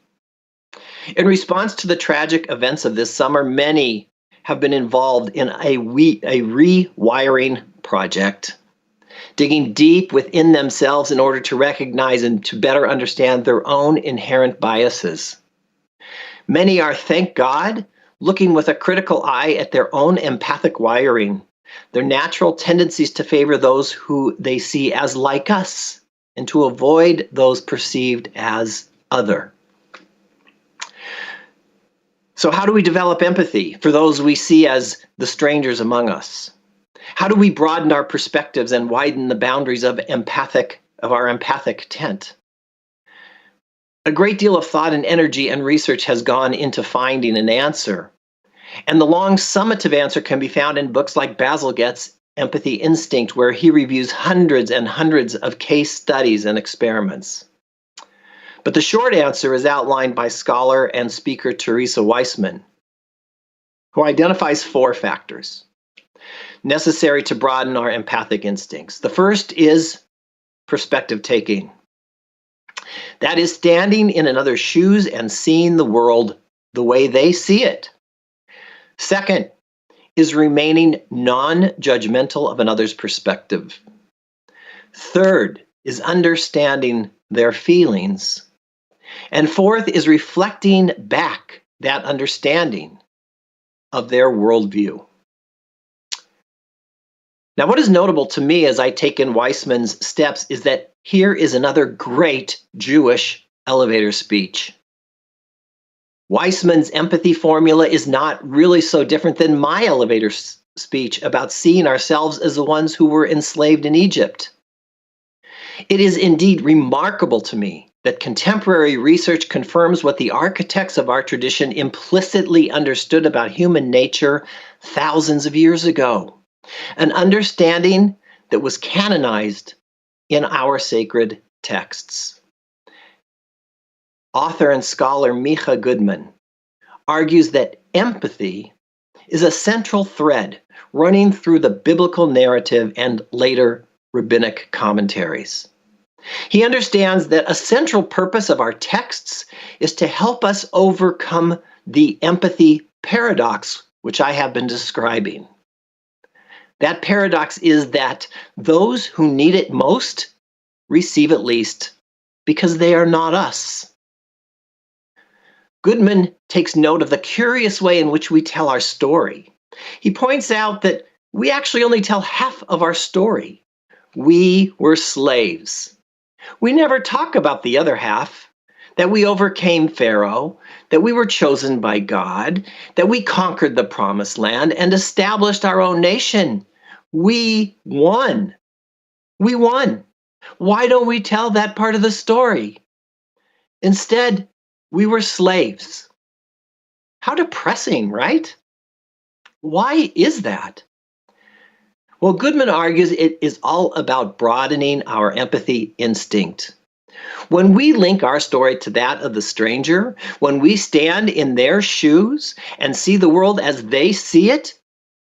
In response to the tragic events of this summer, many have been involved in a rewiring project, digging deep within themselves in order to recognize and to better understand their own inherent biases. Many are, thank God, looking with a critical eye at their own empathic wiring, their natural tendencies to favor those who they see as like us, and to avoid those perceived as other. So how do we develop empathy for those we see as the strangers among us? How do we broaden our perspectives and widen the boundaries of our empathic tent? A great deal of thought and energy and research has gone into finding an answer. And the long summative answer can be found in books like Basil Goetz's Empathy Instinct, where he reviews hundreds and hundreds of case studies and experiments. But the short answer is outlined by scholar and speaker Teresa Weissman, who identifies 4 factors necessary to broaden our empathic instincts. The first is perspective taking. That is standing in another's shoes and seeing the world the way they see it. Second is remaining non-judgmental of another's perspective. Third is understanding their feelings. And fourth is reflecting back that understanding of their worldview. Now, what is notable to me as I take in Weissman's steps is that here is another great Jewish elevator speech. Weissman's empathy formula is not really so different than my elevator speech about seeing ourselves as the ones who were enslaved in Egypt. It is indeed remarkable to me that contemporary research confirms what the architects of our tradition implicitly understood about human nature thousands of years ago. An understanding that was canonized in our sacred texts. Author and scholar Micha Goodman argues that empathy is a central thread running through the biblical narrative and later rabbinic commentaries. He understands that a central purpose of our texts is to help us overcome the empathy paradox, which I have been describing. That paradox is that those who need it most receive it least because they are not us. Goodman takes note of the curious way in which we tell our story. He points out that we actually only tell half of our story. We were slaves. We never talk about the other half, that we overcame Pharaoh, that we were chosen by God, that we conquered the promised land and established our own nation. We won. We won. Why don't we tell that part of the story? Instead, we were slaves. How depressing, right? Why is that? Well, Goodman argues it is all about broadening our empathy instinct. When we link our story to that of the stranger, when we stand in their shoes and see the world as they see it,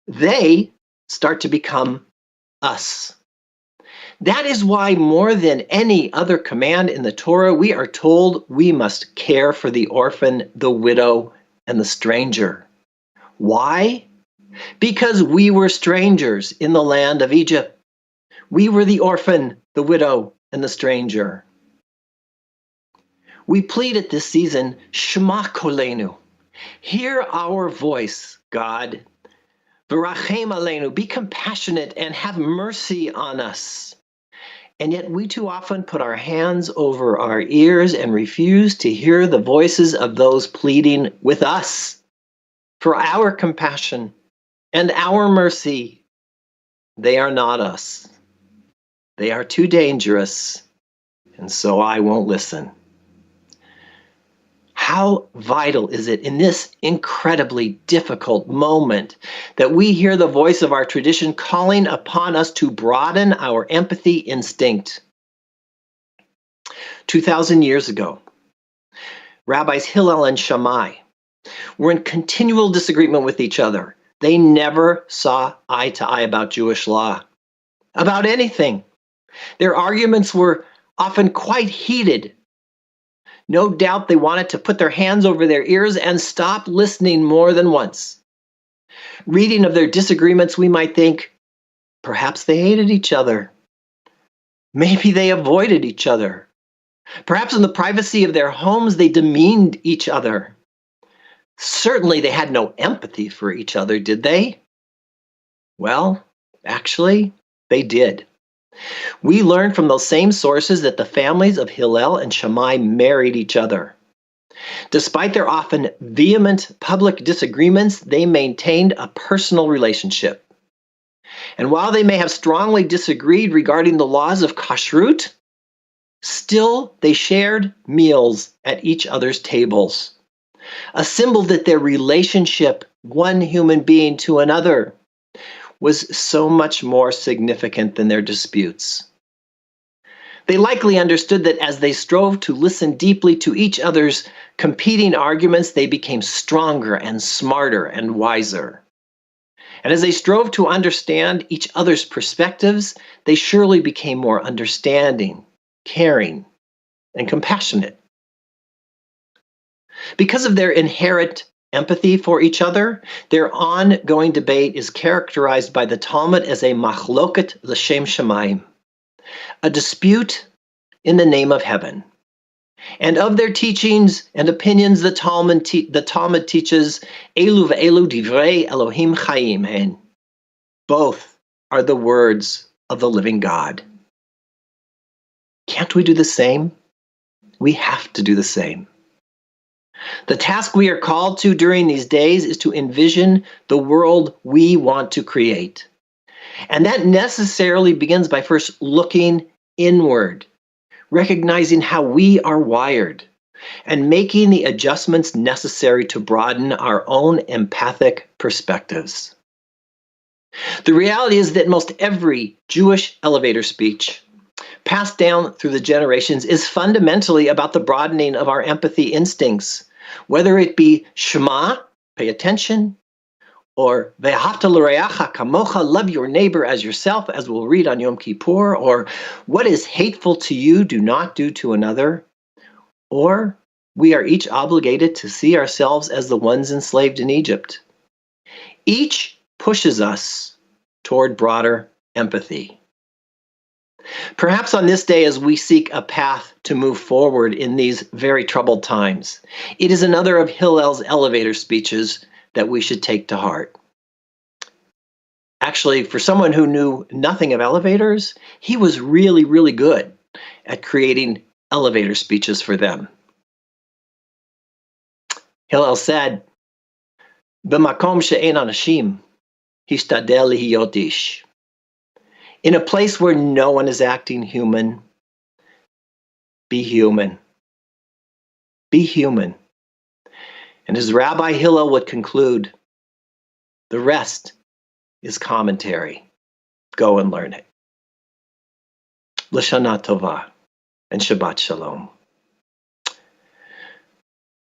they start to become us. That is why more than any other command in the Torah, we are told we must care for the orphan, the widow, and the stranger. Why? Because we were strangers in the land of Egypt. We were the orphan, the widow, and the stranger. We plead at this season, Shema Kolenu. Hear our voice, God. V'rachem Alenu, be compassionate and have mercy on us. And yet we too often put our hands over our ears and refuse to hear the voices of those pleading with us for our compassion and our mercy. They are not us. They are too dangerous, and so I won't listen. How vital is it in this incredibly difficult moment that we hear the voice of our tradition calling upon us to broaden our empathy instinct? 2,000 years ago, Rabbis Hillel and Shammai were in continual disagreement with each other. They never saw eye to eye about Jewish law, about anything. Their arguments were often quite heated. No doubt they wanted to put their hands over their ears and stop listening more than once. Reading of their disagreements, we might think, Perhaps they hated each other. Maybe they avoided each other. Perhaps in the privacy of their homes, they demeaned each other. Certainly they had no empathy for each other, did they? Well, actually, they did. We learn from those same sources that the families of Hillel and Shammai married each other. Despite their often vehement public disagreements, they maintained a personal relationship. And while they may have strongly disagreed regarding the laws of kashrut, still they shared meals at each other's tables, a symbol that their relationship, one human being to another, was so much more significant than their disputes. They likely understood that as they strove to listen deeply to each other's competing arguments, they became stronger and smarter and wiser. And as they strove to understand each other's perspectives, they surely became more understanding, caring, and compassionate. Because of their inherent empathy for each other, their ongoing debate is characterized by the Talmud as a machloket l'shem shamayim, a dispute in the name of heaven. And of their teachings and opinions, the Talmud teaches, Elu ve'elu divrei Elohim chayim hen. Both are the words of the living God. Can't we do the same? We have to do the same. The task we are called to during these days is to envision the world we want to create. And that necessarily begins by first looking inward, recognizing how we are wired, and making the adjustments necessary to broaden our own empathic perspectives. The reality is that most every Jewish elevator speech passed down through the generations is fundamentally about the broadening of our empathy instincts, whether it be Shema, pay attention, or Veyakta l'reacha kamocha, love your neighbor as yourself, as we'll read on Yom Kippur, or what is hateful to you, do not do to another, or we are each obligated to see ourselves as the ones enslaved in Egypt. Each pushes us toward broader empathy. Perhaps on this day, as we seek a path to move forward in these very troubled times, it is another of Hillel's elevator speeches that we should take to heart. Actually, for someone who knew nothing of elevators, he was really, really good at creating elevator speeches for them. Hillel said, "B'makom she'en anashim, hishtadel lihiyot ish." In a place where no one is acting human, be human. Be human. And as Rabbi Hillel would conclude, the rest is commentary. Go and learn it. L'shana tova and Shabbat Shalom.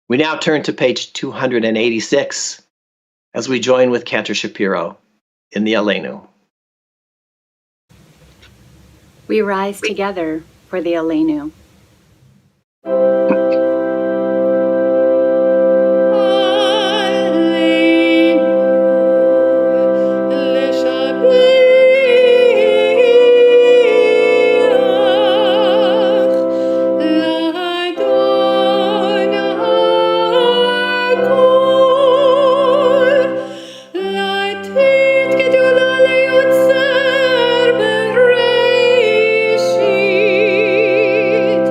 We now turn to page 286 as we join with Cantor Shapiro in the Elenu. We rise together for the Elenu. Shit.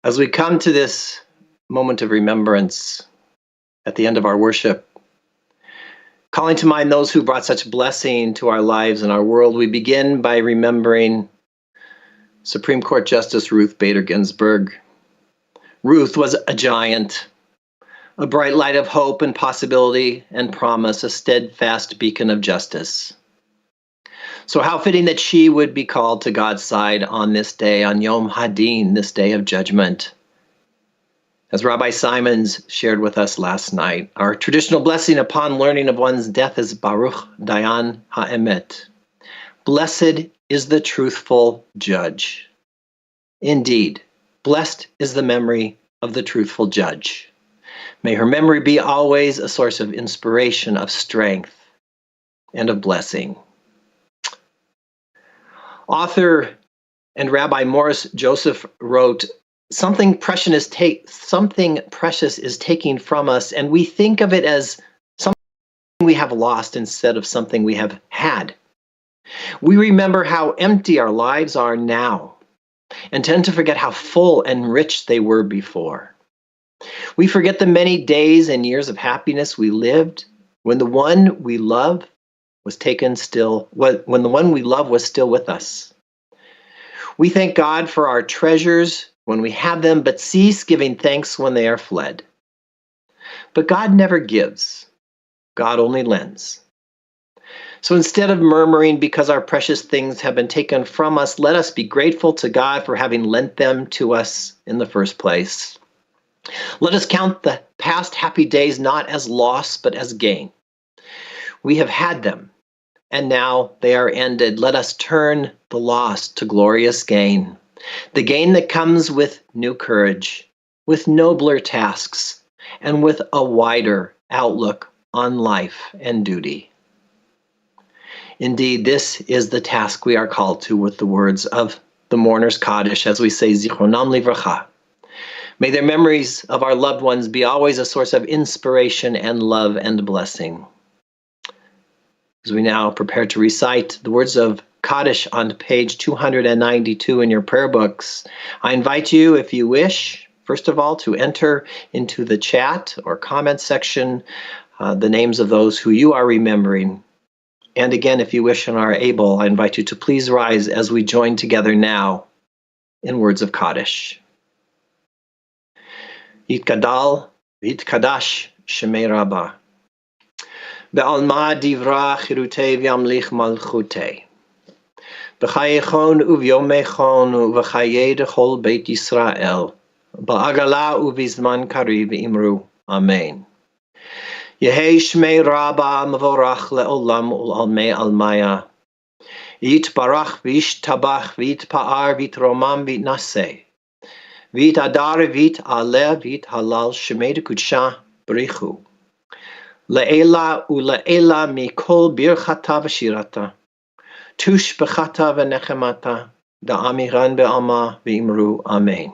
As we come to this moment of remembrance at the end of our worship, calling to mind those who brought such blessing to our lives and our world, we begin by remembering Supreme Court Justice Ruth Bader Ginsburg. Ruth was a giant, a bright light of hope and possibility and promise, a steadfast beacon of justice. So how fitting that she would be called to God's side on this day, on Yom Hadin, this day of judgment. As Rabbi Simons shared with us last night, our traditional blessing upon learning of one's death is Baruch Dayan HaEmet. Blessed is the truthful judge. Indeed, blessed is the memory of the truthful judge. May her memory be always a source of inspiration, of strength, and of blessing. Author and Rabbi Morris Joseph wrote, something precious is taking from us, and we think of it as something we have lost instead of something we have had. We remember how empty our lives are now and tend to forget how full and rich they were before. We forget the many days and years of happiness we lived when the one we love was still with us. We thank God for our treasures when we have them, but cease giving thanks when they are fled. But God never gives. God only lends. So instead of murmuring because our precious things have been taken from us, let us be grateful to God for having lent them to us in the first place. Let us count the past happy days not as loss, but as gain. We have had them, and now they are ended. Let us turn the loss to glorious gain. The gain that comes with new courage, with nobler tasks, and with a wider outlook on life and duty. Indeed, this is the task we are called to with the words of the mourner's Kaddish as we say, Zichronam Livracha. May their memories of our loved ones be always a source of inspiration and love and blessing. As we now prepare to recite the words of Kaddish on page 292 in your prayer books, I invite you, if you wish, first of all, to enter into the chat or comment section the names of those who you are remembering. And again, if you wish and are able, I invite you to please rise as we join together now in words of Kaddish. Yitkadal v'yitkadash Shemei Rabbah. Be'alma divra chirutei v'yamlich malchutei. B'chayechon uvyomechon u'v'chayei dechol Beit Yisrael. Ba'agala u'vizman kariv imru. Amen. Yehei Shmei Rabbah mevorach le'olam ul'almei almaya. Yitbarach v'yishtabach v'yitpa'ar v'yitromam v'yitnaseh. Vit adar vit ale vit halal shemei kudsha brichu. Le'ela u'le'ela mikol birchata v'shirata. Tush b'chata v'nechemata. Da'amiran be'alma v'imru. Amen.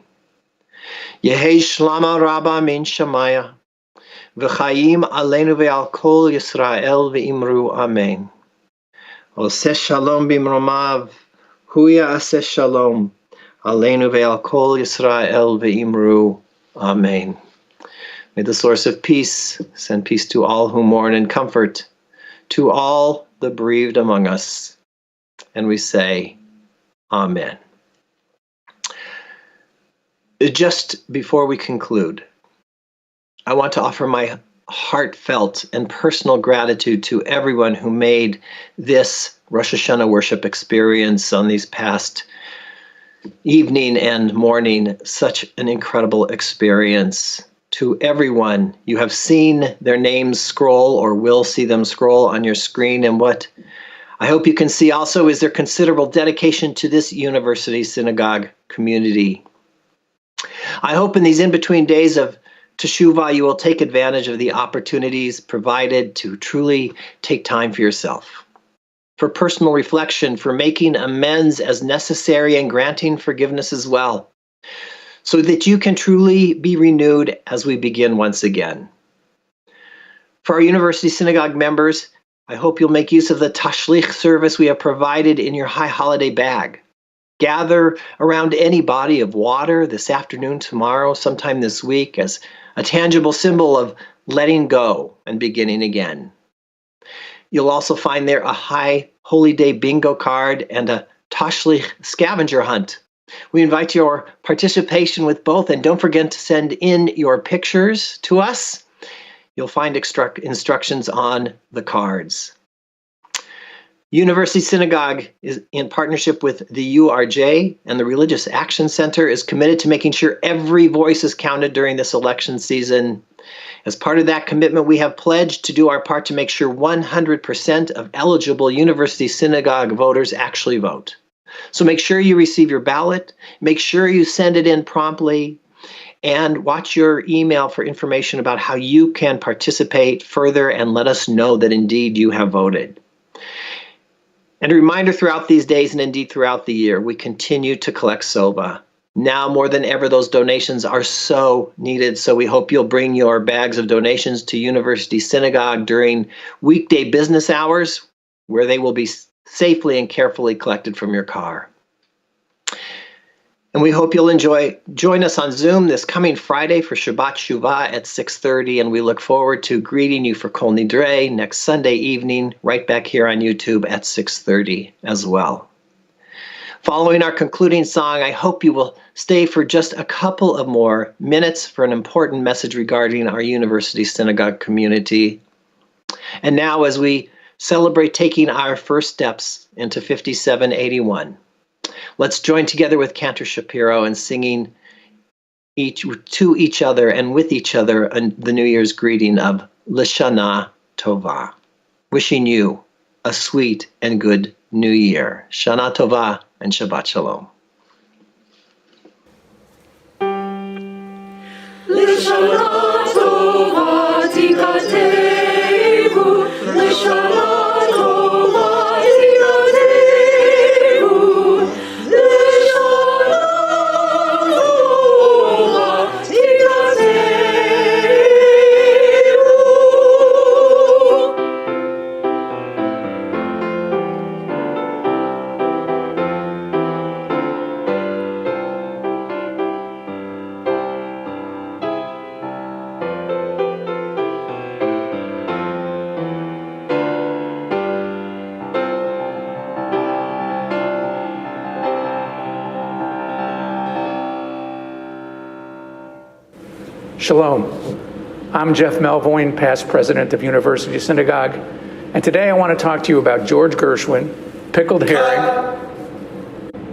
Yehei shlama Rabbah min shamaya. V'chayim alenu ve'al kol Yisrael v'imru. Amen. Oseh shalom bimromav. Huya aseh shalom. Alenu ve'al kol Yisrael ve'imru. Amen. May the source of peace send peace to all who mourn and comfort to all the bereaved among us. And we say, Amen. Just before we conclude, I want to offer my heartfelt and personal gratitude to everyone who made this Rosh Hashanah worship experience on these past evening and morning such an incredible experience. To everyone, you have seen their names scroll or will see them scroll on your screen, and what I hope you can see also is their considerable dedication to this university synagogue community. I hope in these in-between days of Teshuvah you will take advantage of the opportunities provided to truly take time for yourself, for personal reflection, for making amends as necessary and granting forgiveness as well, so that you can truly be renewed as we begin once again. For our University Synagogue members, I hope you'll make use of the Tashlich service we have provided in your high holiday bag. gather around any body of water this afternoon, tomorrow, sometime this week as a tangible symbol of letting go and beginning again. You'll also find there a High Holy Day bingo card and a Tashlich scavenger hunt. We invite your participation with both, and don't forget to send in your pictures to us. You'll find instructions on the cards. University Synagogue is in partnership with the URJ and the Religious Action Center is committed to making sure every voice is counted during this election season. As part of that commitment, we have pledged to do our part to make sure 100% of eligible University Synagogue voters actually vote. So make sure you receive your ballot, make sure you send it in promptly, and watch your email for information about how you can participate further and let us know that indeed you have voted. And a reminder throughout these days and indeed throughout the year, we continue to collect Sova. Now more than ever, those donations are so needed. So we hope you'll bring your bags of donations to University Synagogue during weekday business hours, where they will be safely and carefully collected from your car. And we hope you'll join us on Zoom this coming Friday for Shabbat Shuvah at 6:30, and we look forward to greeting you for Kol Nidre next Sunday evening, right back here on YouTube at 6:30 as well. Following our concluding song, I hope you will stay for just a couple of more minutes for an important message regarding our University Synagogue community. And now, as we celebrate taking our first steps into 5781, let's join together with Cantor Shapiro in singing to each other and with each other the New Year's greeting of L'Shana Tova, wishing you a sweet and good New Year. Shana Tova and Shabbat Shalom. L'Shana Tova Tikatevu, L'Shana Tova Tikatevu, L'Shana Tova Tikatevu. Shalom. I'm Jeff Melvoin, past president of University Synagogue, and today I want to talk to you about George Gershwin, pickled herring.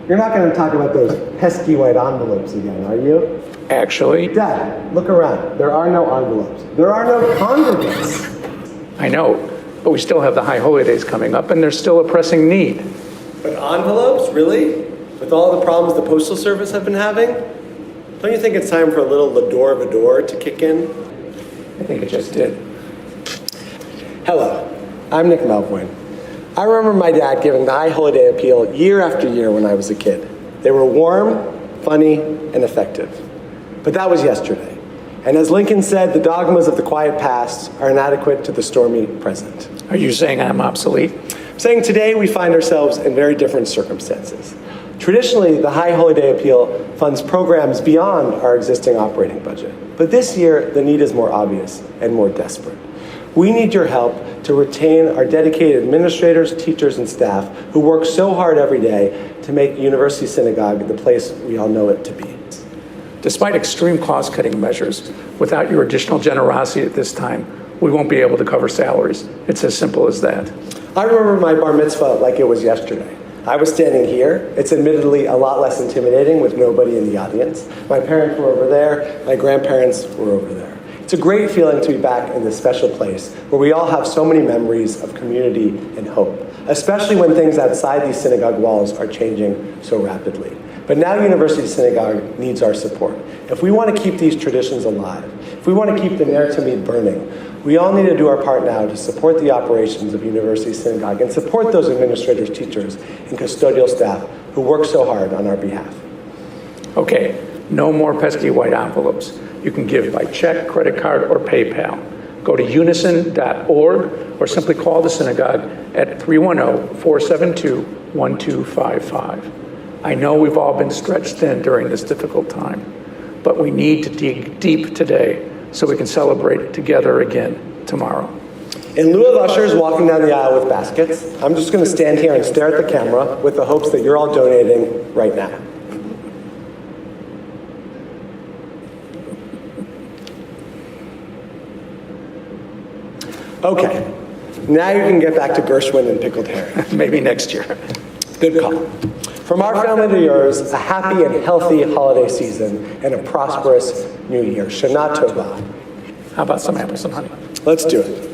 You're not going to talk about those pesky white envelopes again, are you? Actually, Dad, look around. There are no envelopes. There are no congregants. I know, but we still have the High Holy Days coming up, and there's still a pressing need. But envelopes? Really? With all the problems the Postal Service have been having? Don't you think it's time for a little Lador Vador to kick in? I think it just did. Hello, I'm Nick Melvoin. I remember my dad giving the High Holy Day appeal year after year when I was a kid. They were warm, funny, and effective. But that was yesterday. And as Lincoln said, the dogmas of the quiet past are inadequate to the stormy present. Are you saying I'm obsolete? I'm saying today we find ourselves in very different circumstances. Traditionally, the High Holy Day Appeal funds programs beyond our existing operating budget. But this year, the need is more obvious and more desperate. We need your help to retain our dedicated administrators, teachers, and staff who work so hard every day to make University Synagogue the place we all know it to be. Despite extreme cost-cutting measures, without your additional generosity at this time, we won't be able to cover salaries. It's as simple as that. I remember my bar mitzvah like it was yesterday. I was standing here. It's admittedly a lot less intimidating with nobody in the audience. My parents were over there. My grandparents were over there. It's a great feeling to be back in this special place where we all have so many memories of community and hope, especially when things outside these synagogue walls are changing so rapidly. But now University Synagogue needs our support. If we want to keep these traditions alive, if we want to keep the Ner Tamid burning, we all need to do our part now to support the operations of University Synagogue and support those administrators, teachers, and custodial staff who work so hard on our behalf. Okay, no more pesky white envelopes. You can give by check, credit card, or PayPal. Go to unison.org or simply call the synagogue at 310-472-1255. I know we've all been stretched thin during this difficult time, but we need to dig deep today so we can celebrate together again tomorrow. In lieu of ushers walking down the aisle with baskets, I'm just going to stand here and stare at the camera with the hopes that you're all donating right now. Okay, now you can get back to Gershwin and pickled herring. Maybe next year. Good call. From our family to yours, a happy and healthy holiday season and a prosperous new year. Shana Tova. How about some apples and honey? Let's do it.